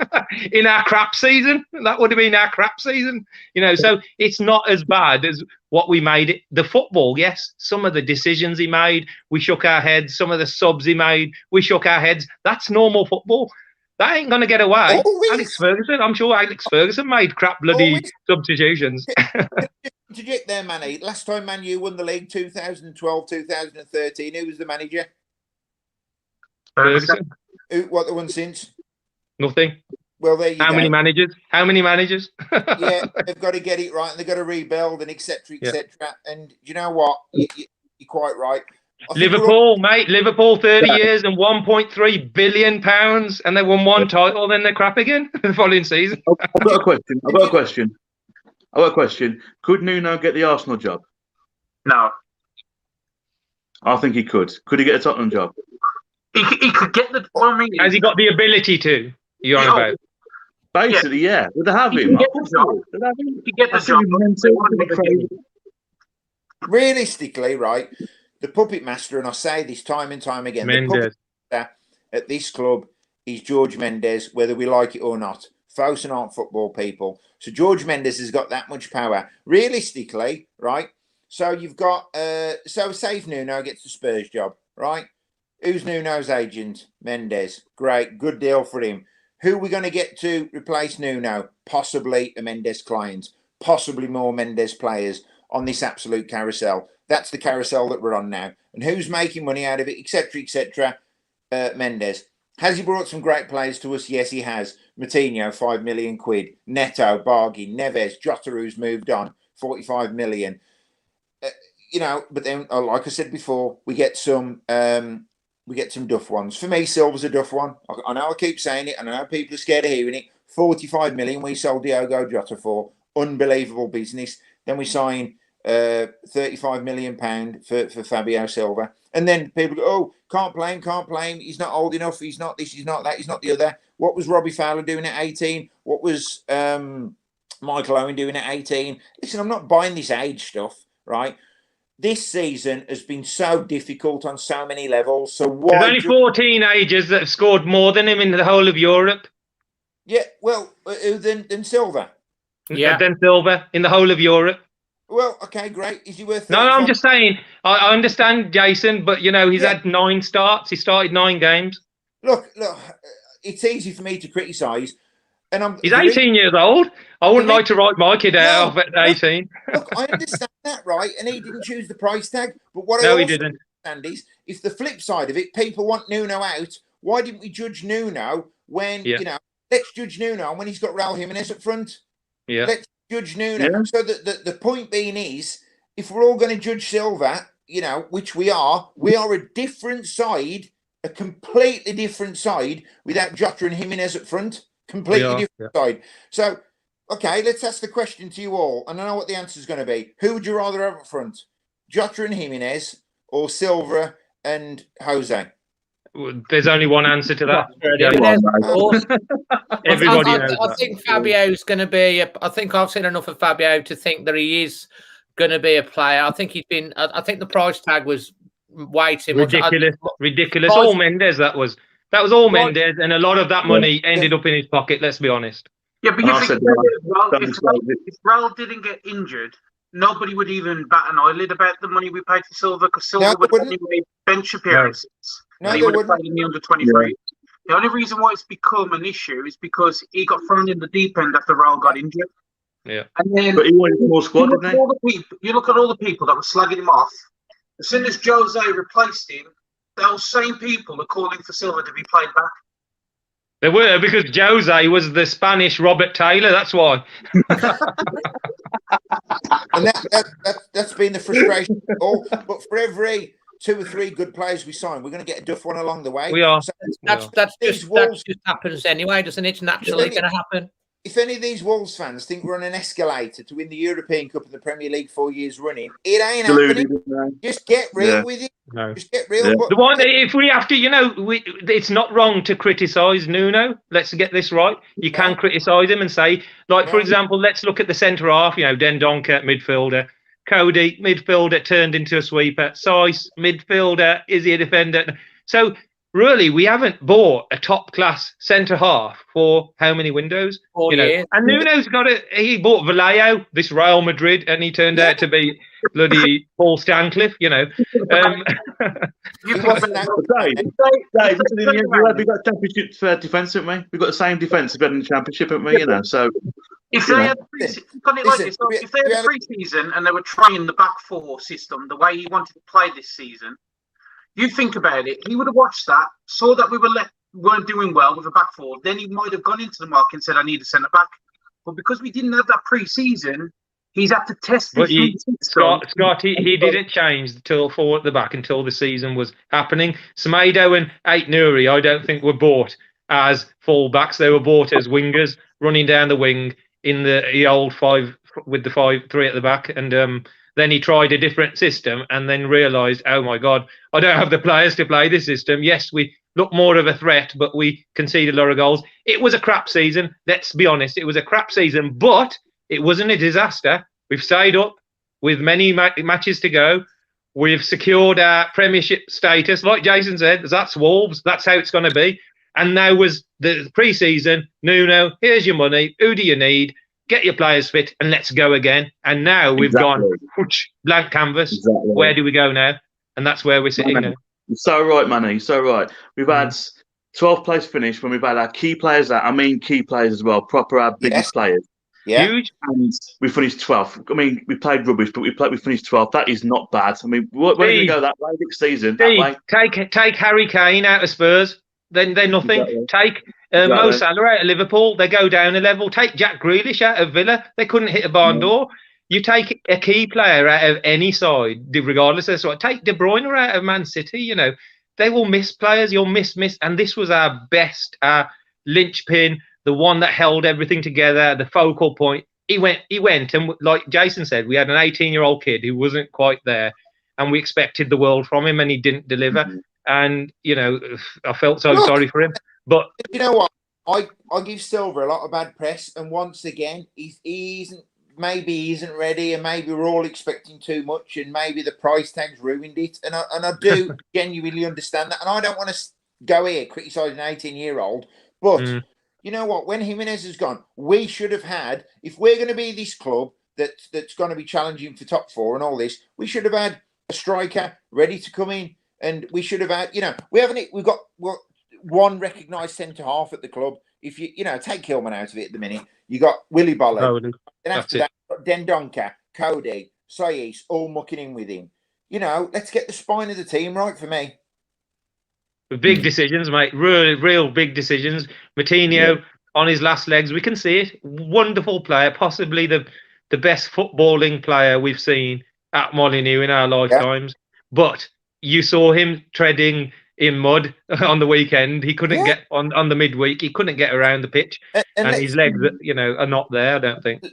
[SPEAKER 3] in our crap season. That would have been our crap season. You know, so it's not as bad as what we made it. The football, yes, some of the decisions he made, we shook our heads. Some of the subs he made, we shook our heads. That's normal football. That ain't going to get away.
[SPEAKER 5] Always.
[SPEAKER 3] Alex Ferguson, I'm sure Alex Ferguson made crap bloody
[SPEAKER 5] Always.
[SPEAKER 3] substitutions.
[SPEAKER 5] Interject there, Manny. Last time Man U won the league, 2012, 2013, who was the manager?
[SPEAKER 3] Ferguson.
[SPEAKER 5] What the one since?
[SPEAKER 3] Nothing.
[SPEAKER 5] Well, there you go.
[SPEAKER 3] How many managers? How many managers?
[SPEAKER 5] Yeah, they've got to get it right, and they've got to rebuild, and etc., etc. And you know what? You're quite right.
[SPEAKER 3] Liverpool, mate. Liverpool, 30 years and 1.3 billion pounds, and they won one title, then they're crap again the following season.
[SPEAKER 2] I've got a question. Could Nuno get the Arsenal job?
[SPEAKER 4] No.
[SPEAKER 2] I think he could. Could he get a Tottenham job?
[SPEAKER 4] He could get the. Well, I mean,
[SPEAKER 3] Has he got the ability to? You're on about.
[SPEAKER 2] Basically, yeah. Would they have him?
[SPEAKER 4] He could get the job.
[SPEAKER 5] Realistically, right, the puppet master, and I say this time and time again,
[SPEAKER 3] Mendes.
[SPEAKER 5] the puppet master at this club is Jorge Mendes, whether we like it or not. Fosun aren't football people. So Jorge Mendes has got that much power. Realistically, right, so you've got, so say if Nuno gets the Spurs job, right? Who's Nuno's agent? Mendes. Great. Good deal for him. Who are we going to get to replace Nuno? Possibly a Mendes client. Possibly more Mendes players on this absolute carousel. That's the carousel that we're on now. And who's making money out of it, etc., etc.? Mendes. Has he brought some great players to us? Yes, he has. Matinho, 5 million quid. Neto, bargain. Neves, Jota, who's moved on, 45 million. You know, but then, like I said before, we get some duff ones. For me, Silva's a duff one. I know I keep saying it, and I know people are scared of hearing it. 45 million we sold Diogo Jota for. Unbelievable business. Then we sign 35 million pound for Fabio Silva. And then people go, oh, can't play him. He's not old enough. He's not this, he's not that, he's not the other. What was Robbie Fowler doing at 18? What was Michael Owen doing at 18? Listen, I'm not buying this age stuff, right? This season has been so difficult on so many levels. So why?
[SPEAKER 3] There's only 4 teenagers that have scored more than him in the whole of Europe.
[SPEAKER 5] Yeah, well, than Silva.
[SPEAKER 1] Yeah.
[SPEAKER 3] Than Silva in the whole of Europe.
[SPEAKER 5] Well, okay, great. Is he worth?
[SPEAKER 3] No, I'm just saying. I understand, Jason, but you know he's had 9 starts. He started 9 games.
[SPEAKER 5] Look. It's easy for me to criticise, and
[SPEAKER 3] He's 18 years old. I wouldn't like to write my kid out at 18.
[SPEAKER 5] Look, I understand that, right? And he didn't choose the price tag. But what
[SPEAKER 3] No,
[SPEAKER 5] I
[SPEAKER 3] he
[SPEAKER 5] also
[SPEAKER 3] didn't.
[SPEAKER 5] understand is, if the flip side of it, people want Nuno out, why didn't we judge Nuno when, you know, let's judge Nuno when he's got Raul Jimenez up front?
[SPEAKER 3] Yeah.
[SPEAKER 5] Let's Judge Nuno.
[SPEAKER 2] Yeah.
[SPEAKER 5] So the point being is, if we're all going to judge Silva, you know, which we are a different side, a completely different side without Jota and Jimenez up front. Completely different side. So, okay, let's ask the question to you all. And I know what the answer is going to be. Who would you rather have up front? Jota and Jimenez or Silva and Jose?
[SPEAKER 3] There's only one answer to that.
[SPEAKER 1] Everybody
[SPEAKER 3] knows
[SPEAKER 1] I
[SPEAKER 3] that.
[SPEAKER 1] think Fabio's going to be. I think I've seen enough of Fabio to think that he is going to be a player. I think he's been. I think the price tag was way too much.
[SPEAKER 3] Ridiculous. All Mendes. That was all Mendes, and a lot of that money ended up in his pocket. Let's be honest.
[SPEAKER 4] Yeah, but you think if Raul didn't get injured, nobody would even bat an eyelid about the money we paid for Silva, because Silva would only make bench appearances.
[SPEAKER 5] No,
[SPEAKER 4] he would have played in the under-23. The only reason why it's become an issue is because he got thrown in the deep end after Raul got injured.
[SPEAKER 3] Yeah.
[SPEAKER 4] And then
[SPEAKER 2] but he wanted more squad, didn't he?
[SPEAKER 4] You look at all the people that were slagging him off. As soon as Jose replaced him, those same people are calling for Silva to be played back.
[SPEAKER 3] They were, because Jose was the Spanish Robert Taylor. That's why.
[SPEAKER 5] And that's been the frustration. But for every 2 or 3 good players we sign, we're going to get a duff one along the way.
[SPEAKER 3] We are.
[SPEAKER 5] So
[SPEAKER 1] that just happens anyway, doesn't it? It's naturally going to happen.
[SPEAKER 5] If any of these Wolves fans think we're on an escalator to win the European Cup and the Premier League 4 years running, it ain't happening. Just get real with it.
[SPEAKER 3] No.
[SPEAKER 5] Just get real.
[SPEAKER 2] Yeah.
[SPEAKER 5] But
[SPEAKER 3] The one, if we have to, it's not wrong to criticise Nuno. Let's get this right. You can criticise him and say, like, for example, let's look at the centre half. Dendoncker, midfielder. Cody, midfielder, turned into a sweeper. Saiss, midfielder. Is he a defender? So, really, we haven't bought a top-class centre half for how many windows?
[SPEAKER 1] 4 years.
[SPEAKER 3] And Nuno's he bought Vallejo, this Real Madrid, and he turned out to be bloody Paul Stancliffe,
[SPEAKER 2] We've got championship defence, haven't we? We've got the same defence as we had in the championship, haven't we? So
[SPEAKER 4] if they had a pre-season and they were trying the back four system the way he wanted to play this season, you think about it, he would have watched that, saw that we weren't doing well with a back four, then he might have gone into the market and said, I need a centre back. But because we didn't have that pre-season, he's had to test this.
[SPEAKER 3] Scott, he didn't change the four at the back until the season was happening. Semedo and Ait-Nouri, I don't think were bought as full-backs. They were bought as wingers, running down the wing in the old 5 with the 5-3 at the back. And then he tried a different system and then realised, oh my God, I don't have the players to play this system. Yes, we look more of a threat, but we conceded a lot of goals. It was a crap season. Let's be honest. It was a crap season, but it wasn't a disaster. We've stayed up with many matches to go. We've secured our Premiership status. Like Jason said, that's Wolves. That's how it's going to be. And now was the pre-season. Nuno, here's your money. Who do you need? Get your players fit and let's go again. And now we've gone blank canvas. Exactly. Where do we go now? And that's where we're sitting now.
[SPEAKER 2] You're so right, Manny. You're so right. We've had 12th place finish when we've had our key players out. I mean, key players as well. Proper our biggest players.
[SPEAKER 5] Yeah.
[SPEAKER 3] Huge.
[SPEAKER 2] And we finished 12th. I mean, we played rubbish, but we finished 12th. That is not bad. I mean, where do we go that way next season? That way?
[SPEAKER 3] Take Harry Kane out of Spurs. Then they're nothing. Exactly. Take Mo Salah out of Liverpool. They go down a level. Take Jack Grealish out of Villa. They couldn't hit a barn door. You take a key player out of any side, regardless of sort. Take De Bruyne out of Man City. They will miss players. You'll miss. And this was our best, our linchpin, the one that held everything together, the focal point. He went, and like Jason said, we had an 18-year-old kid who wasn't quite there, and we expected the world from him, and he didn't deliver. And I felt so sorry for him. But
[SPEAKER 5] you know what? I give Silva a lot of bad press, and once again, he isn't ready, and maybe we're all expecting too much, and maybe the price tag's ruined it. And I do genuinely understand that, and I don't want to go here criticising an 18-year-old, but. You know what? When Jimenez has gone, we should have had, if we're going to be this club that's going to be challenging for top 4 and all this, we should have had a striker ready to come in. And we should have had, we've got one recognised centre half at the club. If you take Kilman out of it at the minute, you got Willy Bollard. Then after that, Dendoncker, Cody, Saiss, all mucking in with him. Let's get the spine of the team right for me.
[SPEAKER 3] Big decisions, mate. Real big decisions. Moutinho on his last legs. We can see it. Wonderful player, possibly the best footballing player we've seen at Molineux in our lifetimes. But you saw him treading in mud on the weekend. He couldn't get on the midweek. He couldn't get around the pitch, and his legs, are not there. I don't think.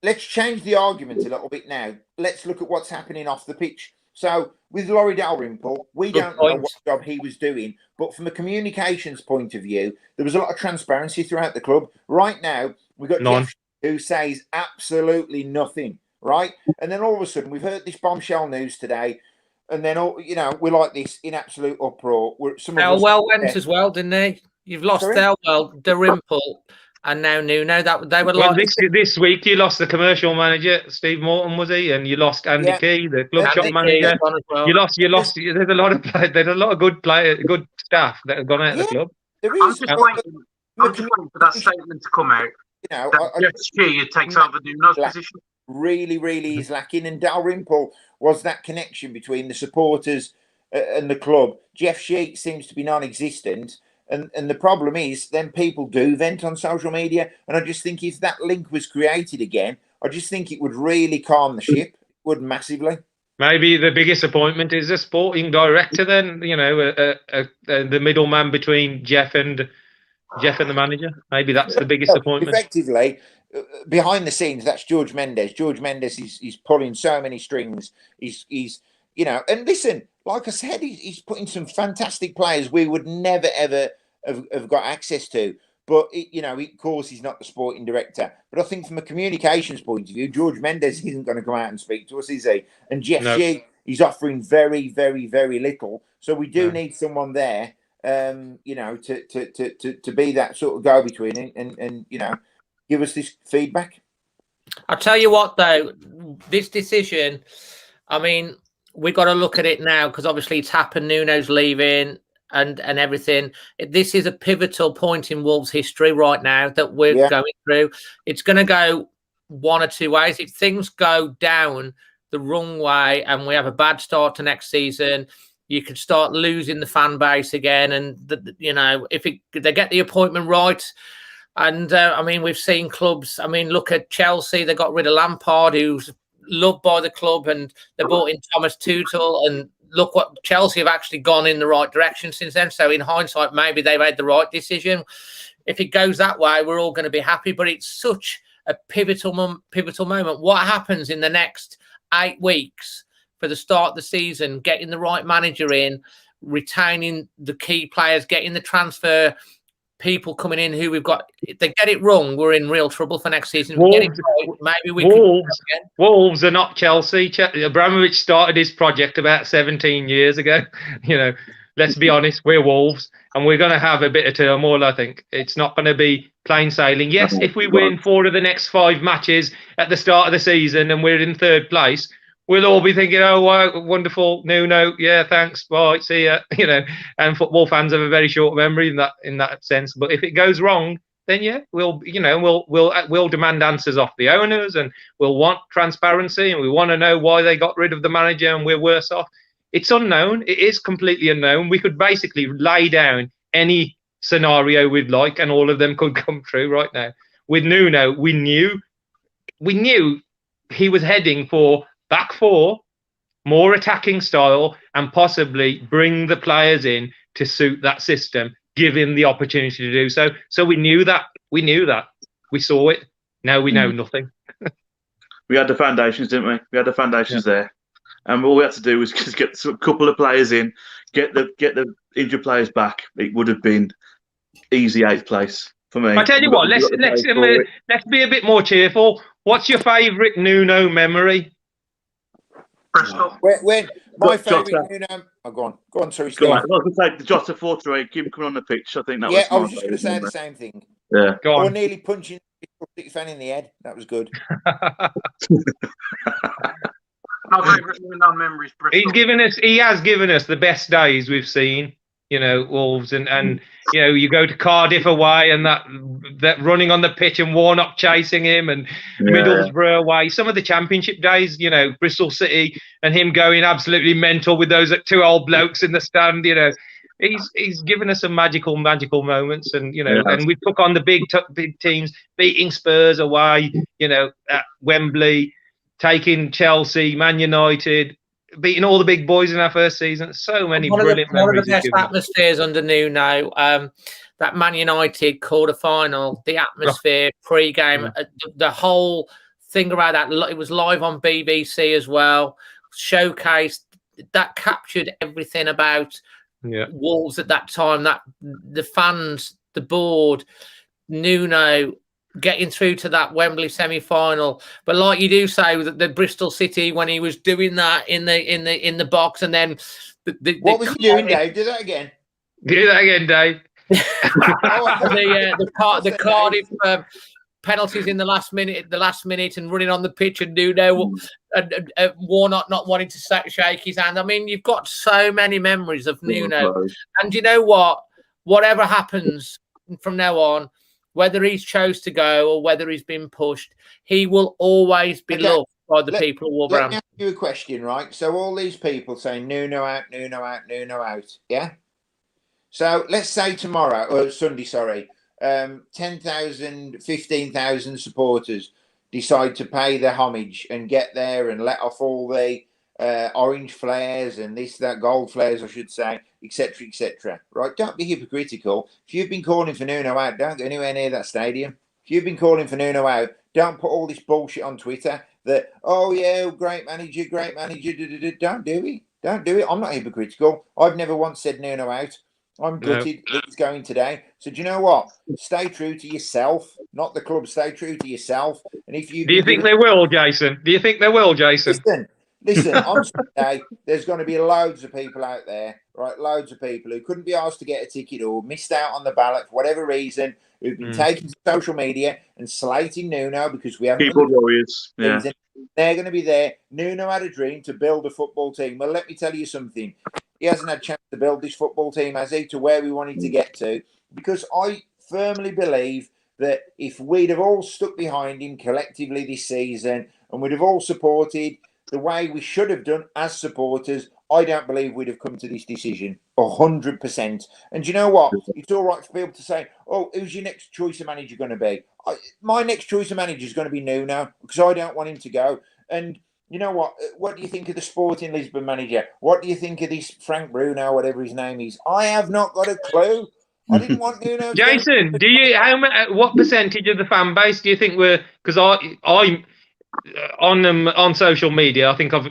[SPEAKER 5] Let's change the argument a little bit now. Let's look at what's happening off the pitch. So with Laurie Dalrymple, we don't know what job he was doing, but from a communications point of view, there was a lot of transparency throughout the club. Right now, we've got Jeff who says absolutely nothing, right? And then all of a sudden, we've heard this bombshell news today, and then we're like this in absolute uproar.
[SPEAKER 1] Thelwell went as well, didn't he? You've lost Thelwell, Dalrymple, and now Nuno. That they were
[SPEAKER 3] this week. You lost the commercial manager, Steve Morton, was he? And you lost Andy Key, the club shop manager. Well. You lost. There's a lot of good staff that have gone out of the club.
[SPEAKER 4] I'm just waiting for that statement to come out. It takes over Nuno's position.
[SPEAKER 5] Really is lacking, and Dalrymple was that connection between the supporters and the club. Jeff Sheet seems to be non-existent. And the problem is, then people do vent on social media. And I just think if that link was created again, I just think it would really calm the ship. It would massively.
[SPEAKER 3] Maybe the biggest appointment is a sporting director then, the middleman between Jeff and the manager. Maybe that's the biggest appointment.
[SPEAKER 5] Effectively, behind the scenes, that's Jorge Mendes. Jorge Mendes is pulling so many strings. He's and listen, like I said, he's putting some fantastic players we would never, ever have got access to. But, of course, he's not the sporting director. But I think from a communications point of view, Jorge Mendes isn't going to come out and speak to us, is he? And Jeff Sheet, he's offering very, very, very little. So we do need someone there, to be that sort of go-between and give us this feedback.
[SPEAKER 1] I'll tell you what, though, this decision, I mean, we've got to look at it now because obviously it's happened. Nuno's leaving and everything. This is a pivotal point in Wolves' history right now that we're going through. It's going to go one or two ways. If things go down the wrong way and we have a bad start to next season, you could start losing the fan base again. And, if they get the appointment right. And, we've seen clubs. Look at Chelsea. They got rid of Lampard, who's loved by the club, and they brought in Thomas Tuchel, and look what Chelsea have actually gone in the right direction since then. So in hindsight, maybe they made the right decision. If it goes that way, we're all going to be happy, but it's such a pivotal moment. What happens in the next 8 weeks for the start of the season, getting the right manager in, retaining the key players, getting the transfer people coming in who we've got. If they get it wrong, we're in real trouble for next season.
[SPEAKER 3] Wolves are not Chelsea. Abramovich started his project about 17 years ago. Let's be honest, we're Wolves, and we're going to have a bit of turmoil. I think it's not going to be plain sailing. Yes, if we win 4 of the next 5 matches at the start of the season and we're in 3rd place, we'll all be thinking, oh, wow, wonderful, Nuno. Yeah, thanks. Bye. See ya. And football fans have a very short memory in that sense. But if it goes wrong, then we'll demand answers off the owners, and we'll want transparency, and we want to know why they got rid of the manager and we're worse off. It's unknown. It is completely unknown. We could basically lay down any scenario we'd like, and all of them could come true right now. With Nuno, we knew he was heading for back 4, more attacking style, and possibly bring the players in to suit that system, give him the opportunity to do so. So we knew that. We saw it. Now we know nothing.
[SPEAKER 2] We had the foundations, didn't we? We had the foundations there. And all we had to do was just get a couple of players in, get the injured players back. It would have been easy 8th place for me.
[SPEAKER 3] I tell you what, let's be a bit more cheerful. What's your favourite Nuno memory?
[SPEAKER 5] When my favourite Nuno. Oh, go on. Sorry, Steve.
[SPEAKER 2] I was going to say the Jota 4-3, keep him coming on the pitch. I think that was.
[SPEAKER 5] Yeah, I was just going to say the same thing.
[SPEAKER 2] Yeah,
[SPEAKER 5] go on. Or nearly punching the fan in the head. That was good.
[SPEAKER 4] My favourite Nuno memory is Bristol.
[SPEAKER 3] He has given us the best days we've seen. Wolves and you go to Cardiff away and that running on the pitch and Warnock chasing him, and Middlesbrough away. Some of the Championship days, Bristol City and him going absolutely mental with those 2 old blokes in the stand. he's given us some magical moments, and
[SPEAKER 2] Yeah.
[SPEAKER 3] and we took on the big teams, beating Spurs away, at Wembley, taking Chelsea, Man United, beating all the big boys in our first season. So many brilliant memories.
[SPEAKER 1] One of the best atmospheres under Nuno. That Man United quarter-final, the atmosphere, pre-game, the whole thing about that. It was live on BBC as well, showcased. That captured everything about Wolves at that time. That the fans, the board, Nuno getting through to that Wembley semi-final. But like you do say, the Bristol City when he was doing that in the box, and then
[SPEAKER 5] what was he doing, Dave? Do that again.
[SPEAKER 3] Do that again, Dave.
[SPEAKER 1] the Cardiff penalties in the last minute, and running on the pitch, and Nuno and Warnock not wanting to shake his hand. I mean, you've got so many memories of Nuno, and you know what? Whatever happens from now on, whether he's chose to go or whether he's been pushed, he will always be loved by the people of Wolverhampton.
[SPEAKER 5] Let me ask you a question, right? So all these people saying Nuno out, Nuno out, Nuno out, yeah? So let's say tomorrow, or Sunday, sorry, 10,000, 15,000 supporters decide to pay their homage and get there and let off all the orange flares and that, gold flares, I should say, etc., etc. Right? Don't be hypocritical. If you've been calling for Nuno out, don't go anywhere near that stadium. If you've been calling for Nuno out, don't put all this bullshit on Twitter that, oh yeah, great manager, don't do it. Don't do it. I'm not hypocritical. I've never once said Nuno out. I'm gutted that he's going today. So do you know what? Stay true to yourself, not the club. Stay true to yourself. And if you
[SPEAKER 3] do you think they will, Jason? Do you think they will, Jason?
[SPEAKER 5] Listen. On Sunday, there's going to be loads of people out there, right? Loads of people who couldn't be asked to get a ticket or missed out on the ballot for whatever reason, who've been taking to social media and slating Nuno because we haven't.
[SPEAKER 2] Keyboard warriors. Yeah.
[SPEAKER 5] They're going to be there. Nuno had a dream to build a football team. Well, let me tell you something. He hasn't had a chance to build this football team, has he, to where we wanted to get to? Because I firmly believe that if we'd have all stuck behind him collectively this season and we'd have all supported the way we should have done as supporters, I don't believe we'd have come to this decision 100%. And you know what? It's all right for people to say, oh, who's your next choice of manager going to be? My next choice of manager is going to be Nuno because I don't want him to go. And you know what? What do you think of the Sporting Lisbon manager? What do you think of this Frank Bruno, whatever his name is? I have not got a clue. I didn't want Nuno.
[SPEAKER 3] Jason, do you? What percentage of the fan base do you think we're? Because I'm on social media. I think I've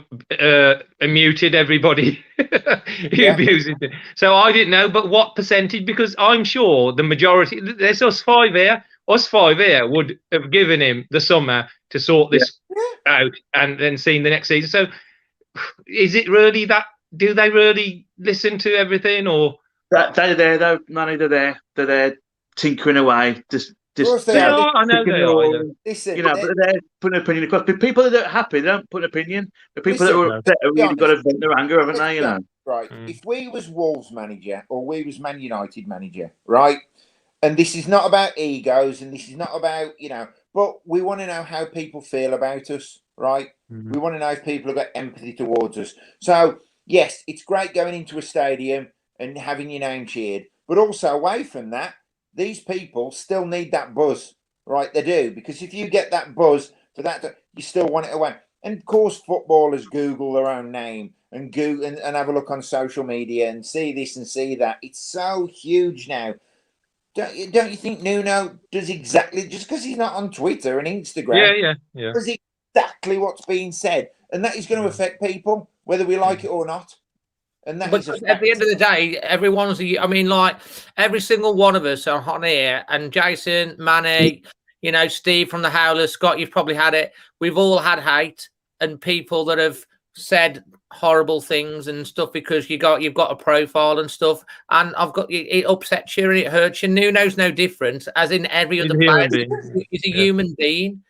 [SPEAKER 3] muted everybody who abuses it. So I didn't know, but what percentage? Because I'm sure the majority. There's us five here would have given him the summer to sort this out and then seen the next season. So is it really that? Do they really listen to everything, or
[SPEAKER 2] they're there though? Manny, they're there tinkering away.
[SPEAKER 3] I know they are.
[SPEAKER 5] Listen,
[SPEAKER 2] but they're putting an opinion across. But people that are happy, they don't put an opinion. The people that are upset have really got to vent their anger, haven't they?
[SPEAKER 5] Right. If we was Wolves manager or we was Man United manager, right? And this is not about egos, and this is not about, but we want to know how people feel about us, right? We want to know if people have got empathy towards us. So, yes, it's great going into a stadium and having your name cheered, but also away from that, these people still need that buzz, right? They do, because if you get that buzz for that, you still want it away. And of course, footballers Google their own name and have a look on social media and see this and see that. It's so huge now. Don't you think Nuno does exactly, just because he's not on Twitter and Instagram, does exactly what's being said? And that is going to affect people, whether we like it or not. And that is
[SPEAKER 1] at the end of the day, every single one of us are on here, and Jason, Manny, Steve from the Howler, Scott, you've probably had it. We've all had hate and people that have said horrible things and stuff because you've got a profile and stuff, and it upsets you and it hurts you. Nuno's no different, as in every other player. He's a human being.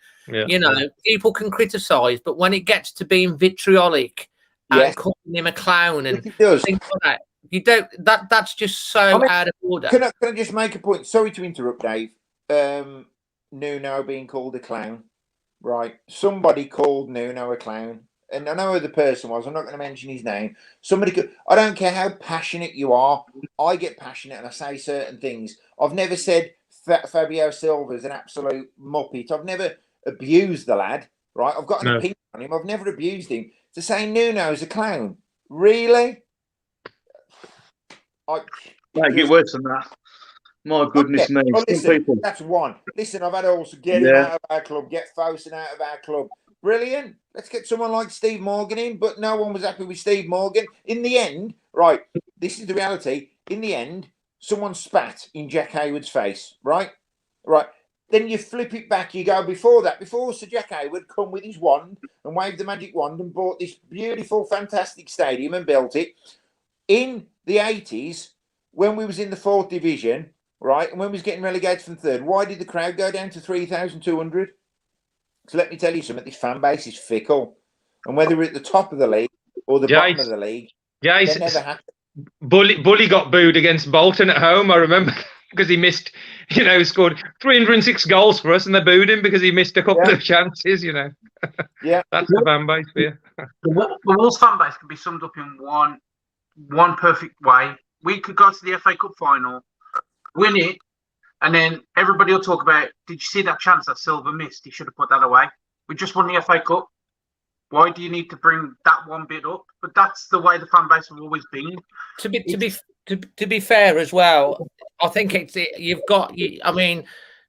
[SPEAKER 1] People can criticize, but when it gets to being vitriolic and calling him a clown and things like that, that's just so out of order.
[SPEAKER 5] Can I just make a point? Sorry to interrupt, Dave. Nuno being called a clown, right? Somebody called Nuno a clown. and I know who the person was. I'm not going to mention his name. Somebody could. I don't care how passionate you are. I get passionate and I say certain things. I've never said Fabio Silva's an absolute muppet. I've never abused the lad. Right? I've got an opinion on him. I've never abused him. To say Nuno's a clown, really?
[SPEAKER 2] Get worse than that. My goodness me.
[SPEAKER 5] Well, listen,
[SPEAKER 2] people.
[SPEAKER 5] that's one. Listen, I've had also get him out of our club, get Fosun out of our club. Brilliant. Let's get someone like Steve Morgan in, but no one was happy with Steve Morgan. In the end, right, this is the reality. In the end, someone spat in Jack Hayward's face, right? Right. Then you flip it back. You go before Sir Jack Hayward come with his wand and waved the magic wand and bought this beautiful, fantastic stadium and built it. In the 80s, when we was in the 4th division, right, and when we was getting relegated from 3rd, why did the crowd go down to 3,200? So let me tell you something, this fan base is fickle. And whether we're at the top of the league or the bottom of the league, they never happen.
[SPEAKER 3] Bully got booed against Bolton at home, I remember, because he missed, scored 306 goals for us and they booed him because he missed a couple of chances,
[SPEAKER 5] Yeah.
[SPEAKER 3] That's the fan base for you.
[SPEAKER 4] The Wolves fan base can be summed up in one perfect way. We could go to the FA Cup final, win it, and then everybody will talk about, did you see that chance that Silva missed? He should have put that away. We just won the FA Cup. Why do you need to bring that one bit up? But that's the way the fan base have always been.
[SPEAKER 1] To be fair as well, I think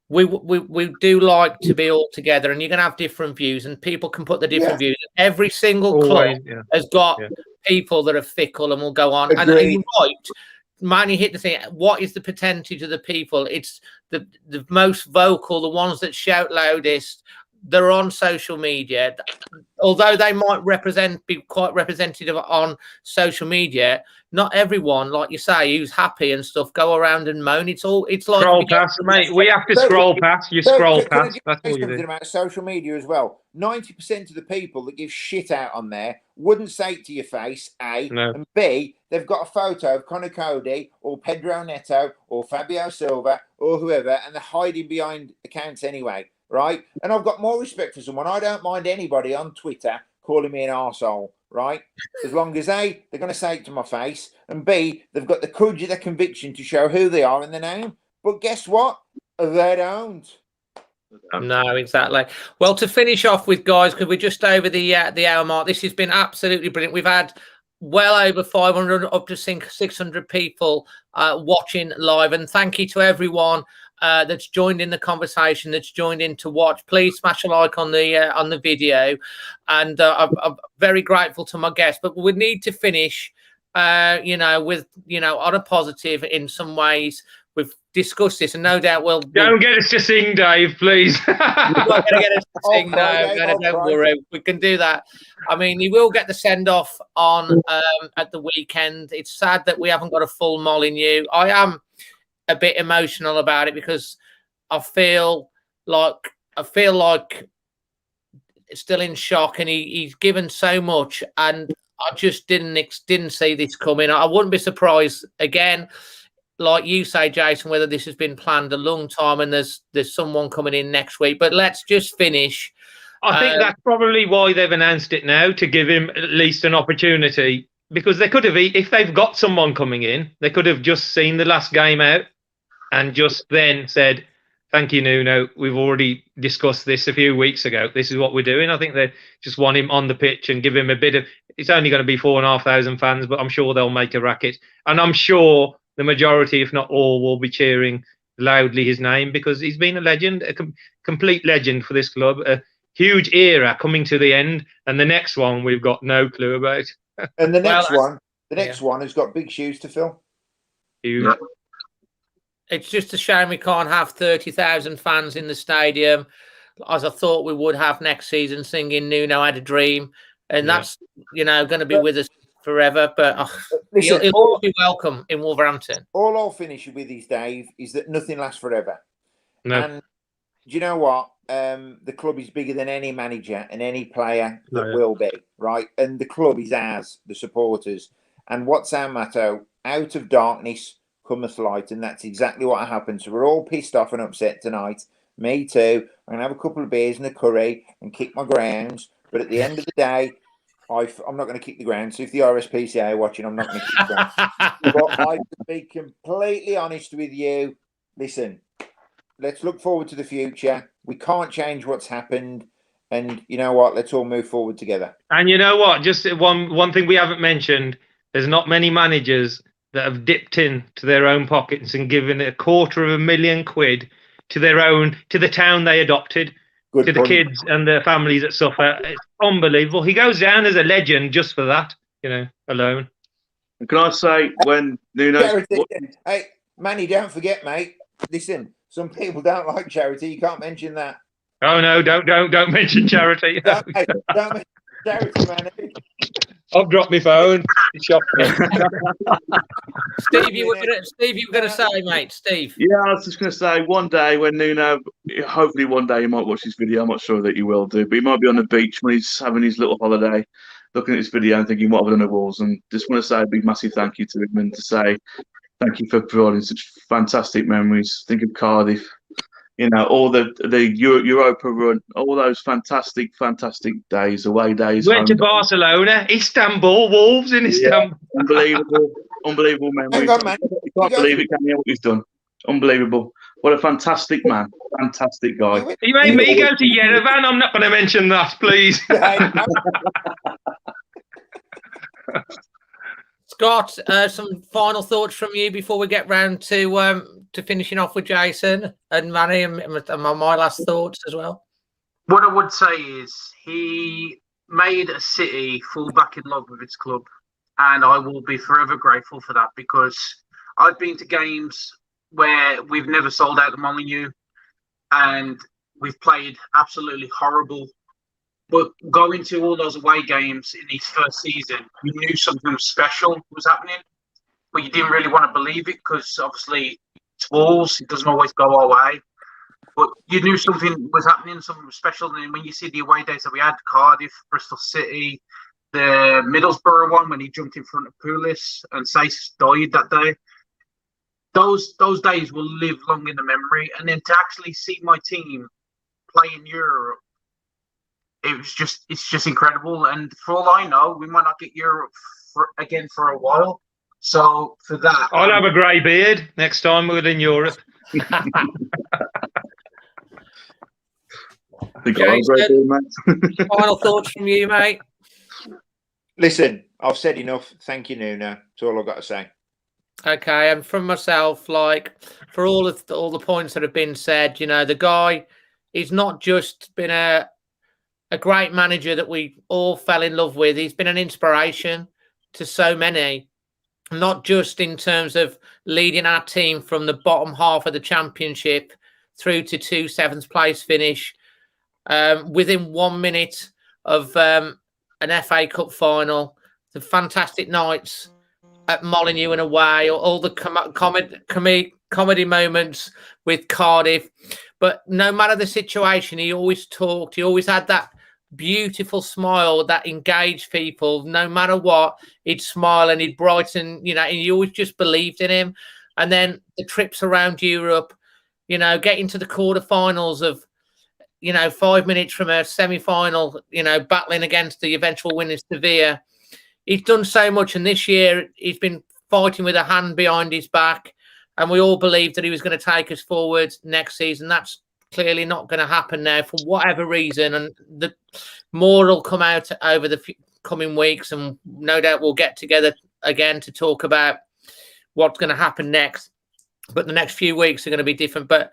[SPEAKER 1] we do like to be all together, and you're going to have different views, and people can put the different views. Every single club has got people that are fickle and will go on. And you're right, man, you hit the thing. What is the percentage of the people? It's the most vocal, the ones that shout loudest. They're on social media, although they might be quite representative on social media. Not everyone, like you say, who's happy and stuff, go around and moan. It's like
[SPEAKER 3] scroll past, mate. We have to scroll past. You scroll past. That's all you do.
[SPEAKER 5] About social media as well. 90% of the people that give shit out on there wouldn't say it to your face. A and B, they've got a photo of Conor Cody or Pedro Neto or Fabio Silva or whoever, and they're hiding behind accounts anyway. Right, and I've got more respect for someone. I don't mind anybody on Twitter calling me an arsehole, right? As long as A, they're going to say it to my face, and B, they've got the courage of their conviction to show who they are in the name. But guess what? They don't.
[SPEAKER 1] No, exactly. Well, to finish off with, guys, because we're just over the hour mark, this has been absolutely brilliant. We've had well over 500, up to 600 people watching live, and thank you to everyone that's joined in the conversation, that's joined in to watch. Please smash a like on the video, and I'm very grateful to my guests. But we need to finish, with on a positive in some ways. We've discussed this, and no doubt
[SPEAKER 3] don't get us to sing, Dave, please.
[SPEAKER 1] You're not going to get us to sing, no, don't worry. We can do that. I mean, he will get the send-off on at the weekend. It's sad that we haven't got a full Molineux. I am a bit emotional about it because I feel like still in shock, and he's given so much, and I just didn't see this coming. I wouldn't be surprised again, like you say, Jason, whether this has been planned a long time and there's someone coming in next week. But let's just finish.
[SPEAKER 3] I think that's probably why they've announced it now, to give him at least an opportunity, because they could have, if they've got someone coming in, they could have just seen the last game out and just then said, thank you, Nuno. We've already discussed this a few weeks ago. This is what we're doing. I think they just want him on the pitch and give him a bit of, it's only going to be 4,500 fans, but I'm sure they'll make a racket. And I'm sure the majority, if not all, will be cheering loudly his name, because he's been a legend, a complete legend for this club. A huge era coming to the end, and the next one we've got no clue about.
[SPEAKER 5] And the next one has got big shoes to fill.
[SPEAKER 3] Huge.
[SPEAKER 4] Yeah.
[SPEAKER 1] It's just a shame we can't have 30,000 fans in the stadium, as I thought we would have next season, singing "Nuno Had a Dream," and that's going to be with us forever. But
[SPEAKER 5] listen,
[SPEAKER 1] he'll always be welcome in Wolverhampton.
[SPEAKER 5] All I'll finish with is, Dave, is that nothing lasts forever.
[SPEAKER 3] No.
[SPEAKER 5] And do you know what? The club is bigger than any manager and any player that will be, right? And the club is ours, the supporters. And what's our motto? Out of darkness cometh light. And that's exactly what happened. So we're all pissed off and upset tonight. Me too. I'm going to have a couple of beers and a curry and kick my grounds. But at the end of the day, I'm not going to kick the ground. So if the RSPCA are watching, I'm not going to kick the ground. But I to be completely honest with you, listen, let's look forward to the future. We can't change what's happened. And you know what? Let's all move forward together.
[SPEAKER 3] And you know what? Just one thing we haven't mentioned. There's not many managers that have dipped into their own pockets and given £250,000 to the town they adopted,
[SPEAKER 5] Good
[SPEAKER 3] to the
[SPEAKER 5] point.
[SPEAKER 3] kids and their families that suffer. It's unbelievable. He goes down as a legend just for that, alone.
[SPEAKER 2] And can I say, when Nuno,
[SPEAKER 5] Charity. Hey, Manny, don't forget, mate. Listen, some people don't like charity. You can't mention that.
[SPEAKER 3] Oh no! Don't mention charity.
[SPEAKER 5] Don't mention charity, Manny.
[SPEAKER 3] I've dropped my phone. It's shocking.
[SPEAKER 1] Steve, you were going to say, mate. Steve.
[SPEAKER 2] Yeah, I was just going to say, one day when Nuno, hopefully one day you might watch this video. I'm not sure that you will do, but he might be on the beach when he's having his little holiday, looking at this video and thinking, what have I done at Wolves? And just want to say a big, massive thank you to him and to say thank you for providing such fantastic memories. Think of Cardiff, all the Europa run, all those fantastic days, away days.
[SPEAKER 3] Went to Barcelona, Istanbul, Wolves in Istanbul.
[SPEAKER 2] Yeah, unbelievable memories.
[SPEAKER 5] Hang on, man.
[SPEAKER 2] You can't believe it, can you, what he's done? Unbelievable. What a fantastic man. Fantastic guy.
[SPEAKER 3] He made me go to Yerevan. I'm not going to mention that, please.
[SPEAKER 1] Scott, some final thoughts from you before we get round to finishing off with Jason and Manny and my last thoughts as well.
[SPEAKER 4] What I would say is he made a city fall back in love with its club, and I will be forever grateful for that, because I've been to games where we've never sold out the Molineux and we've played absolutely horrible. But going to all those away games in his first season, you knew something special was happening, but you didn't really want to believe it because obviously it's Wolves, it doesn't always go our way. But you knew something was happening, something special. And when you see the away days that we had, Cardiff, Bristol City, the Middlesbrough one when he jumped in front of Pulis and Sace died that day, those days will live long in the memory. And then to actually see my team play in Europe, it's just incredible. And for all I know, we might not get Europe again for a while. So for that,
[SPEAKER 3] I'll have a grey beard next time we're in Europe.
[SPEAKER 1] Final thoughts from you, mate?
[SPEAKER 5] Listen, I've said enough. Thank you, Nuno. That's all I've got to say.
[SPEAKER 1] Okay, and from myself, for all the points that have been said, the guy, he's not just been a great manager that we all fell in love with. He's been an inspiration to so many, not just in terms of leading our team from the bottom half of the championship through to 2 seventh place finish within 1 minute of an FA Cup final, the fantastic nights at Molineux and away, all the comedy moments with Cardiff. But no matter the situation, he always talked. He always had that beautiful smile that engaged people. No matter what, he'd smile and he'd brighten, and you always just believed in him. And then the trips around Europe, getting to the quarterfinals of, 5 minutes from a semi-final, battling against the eventual winner Sevilla. He's done so much, and this year he's been fighting with a hand behind his back, and we all believed that he was going to take us forward next season. That's clearly not going to happen now for whatever reason, and the more will come out over the coming weeks, and no doubt we'll get together again to talk about what's going to happen next. But the next few weeks are going to be different. But,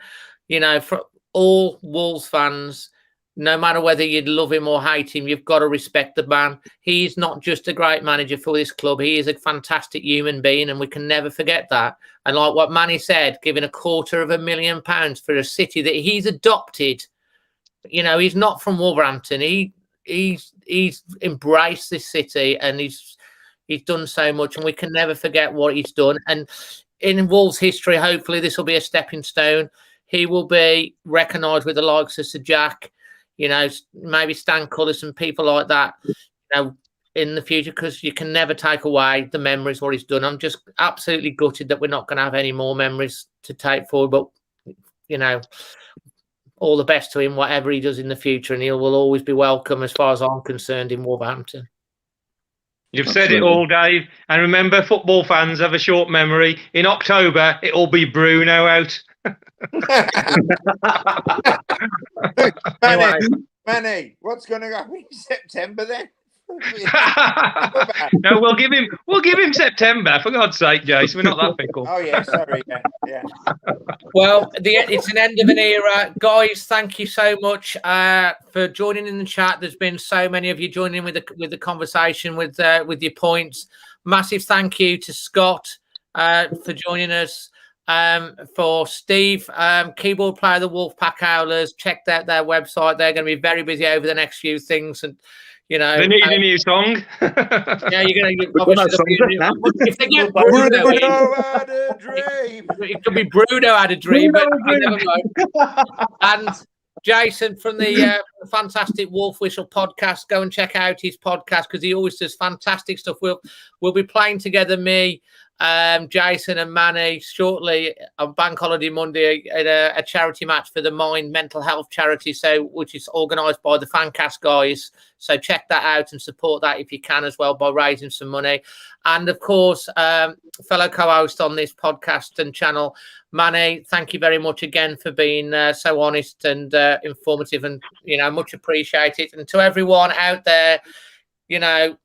[SPEAKER 1] for all Wolves fans, no matter whether you love him or hate him, you've got to respect the man. He's not just a great manager for this club. He is a fantastic human being, and we can never forget that. And like what Manny said, giving £250,000 for a city that he's adopted. He's not from Wolverhampton. He's embraced this city, and he's done so much, and we can never forget what he's done. And in Wolves history, hopefully this will be a stepping stone. He will be recognised with the likes of Sir Jack, maybe Stan Cullis and people like that, in the future, because you can never take away the memories, what he's done. I'm just absolutely gutted that we're not going to have any more memories to take forward, but, all the best to him, whatever he does in the future, and he will always be welcome as far as I'm concerned in Wolverhampton.
[SPEAKER 3] You've said it all, Dave. And remember, football fans have a short memory. In October, it'll be Bruno out.
[SPEAKER 5] Manny, what's going to happen in September then?
[SPEAKER 3] No, we'll give him September, for God's sake, Jason. We're not that fickle.
[SPEAKER 5] Oh yeah, sorry, yeah.
[SPEAKER 1] Well, it's an end of an era, guys. Thank you so much for joining in the chat. There's been so many of you joining in with the conversation with your points. Massive thank you to Scott for joining us. For Steve, keyboard player of the Wolfpack Howlers. Check out their website. They're going to be very busy over the next few things, and you know,
[SPEAKER 3] they need a new song.
[SPEAKER 1] Yeah, you're going to obviously if they get Bruno, it could be Bruno had a dream, but you never know. And Jason from the fantastic Wolf Whistle podcast, go and check out his podcast because he always does fantastic stuff. We'll be playing together, me, Jason and Manny, shortly on Bank Holiday Monday at a charity match for the Mind Mental Health charity, which is organised by the Fancast guys. So check that out and support that if you can as well by raising some money. And of course, fellow co-host on this podcast and channel, Manny, thank you very much again for being so honest and informative, and much appreciated. And to everyone out there,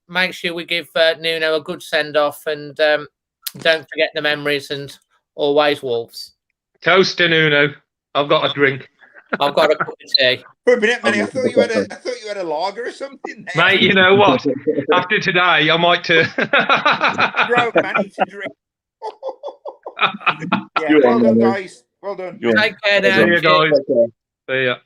[SPEAKER 1] make sure we give Nuno a good send off, and don't forget the memories, and always Wolves.
[SPEAKER 3] Toast to Nuno. I've got a drink.
[SPEAKER 1] I've got a cup of tea.
[SPEAKER 5] For a minute, Manny, I thought you had a lager or something there.
[SPEAKER 3] Mate, you know what? After today, I might
[SPEAKER 5] Bro, Manny to drink. Yeah, well done, guys. Well done.
[SPEAKER 1] Take care now.
[SPEAKER 3] See you guys. See ya.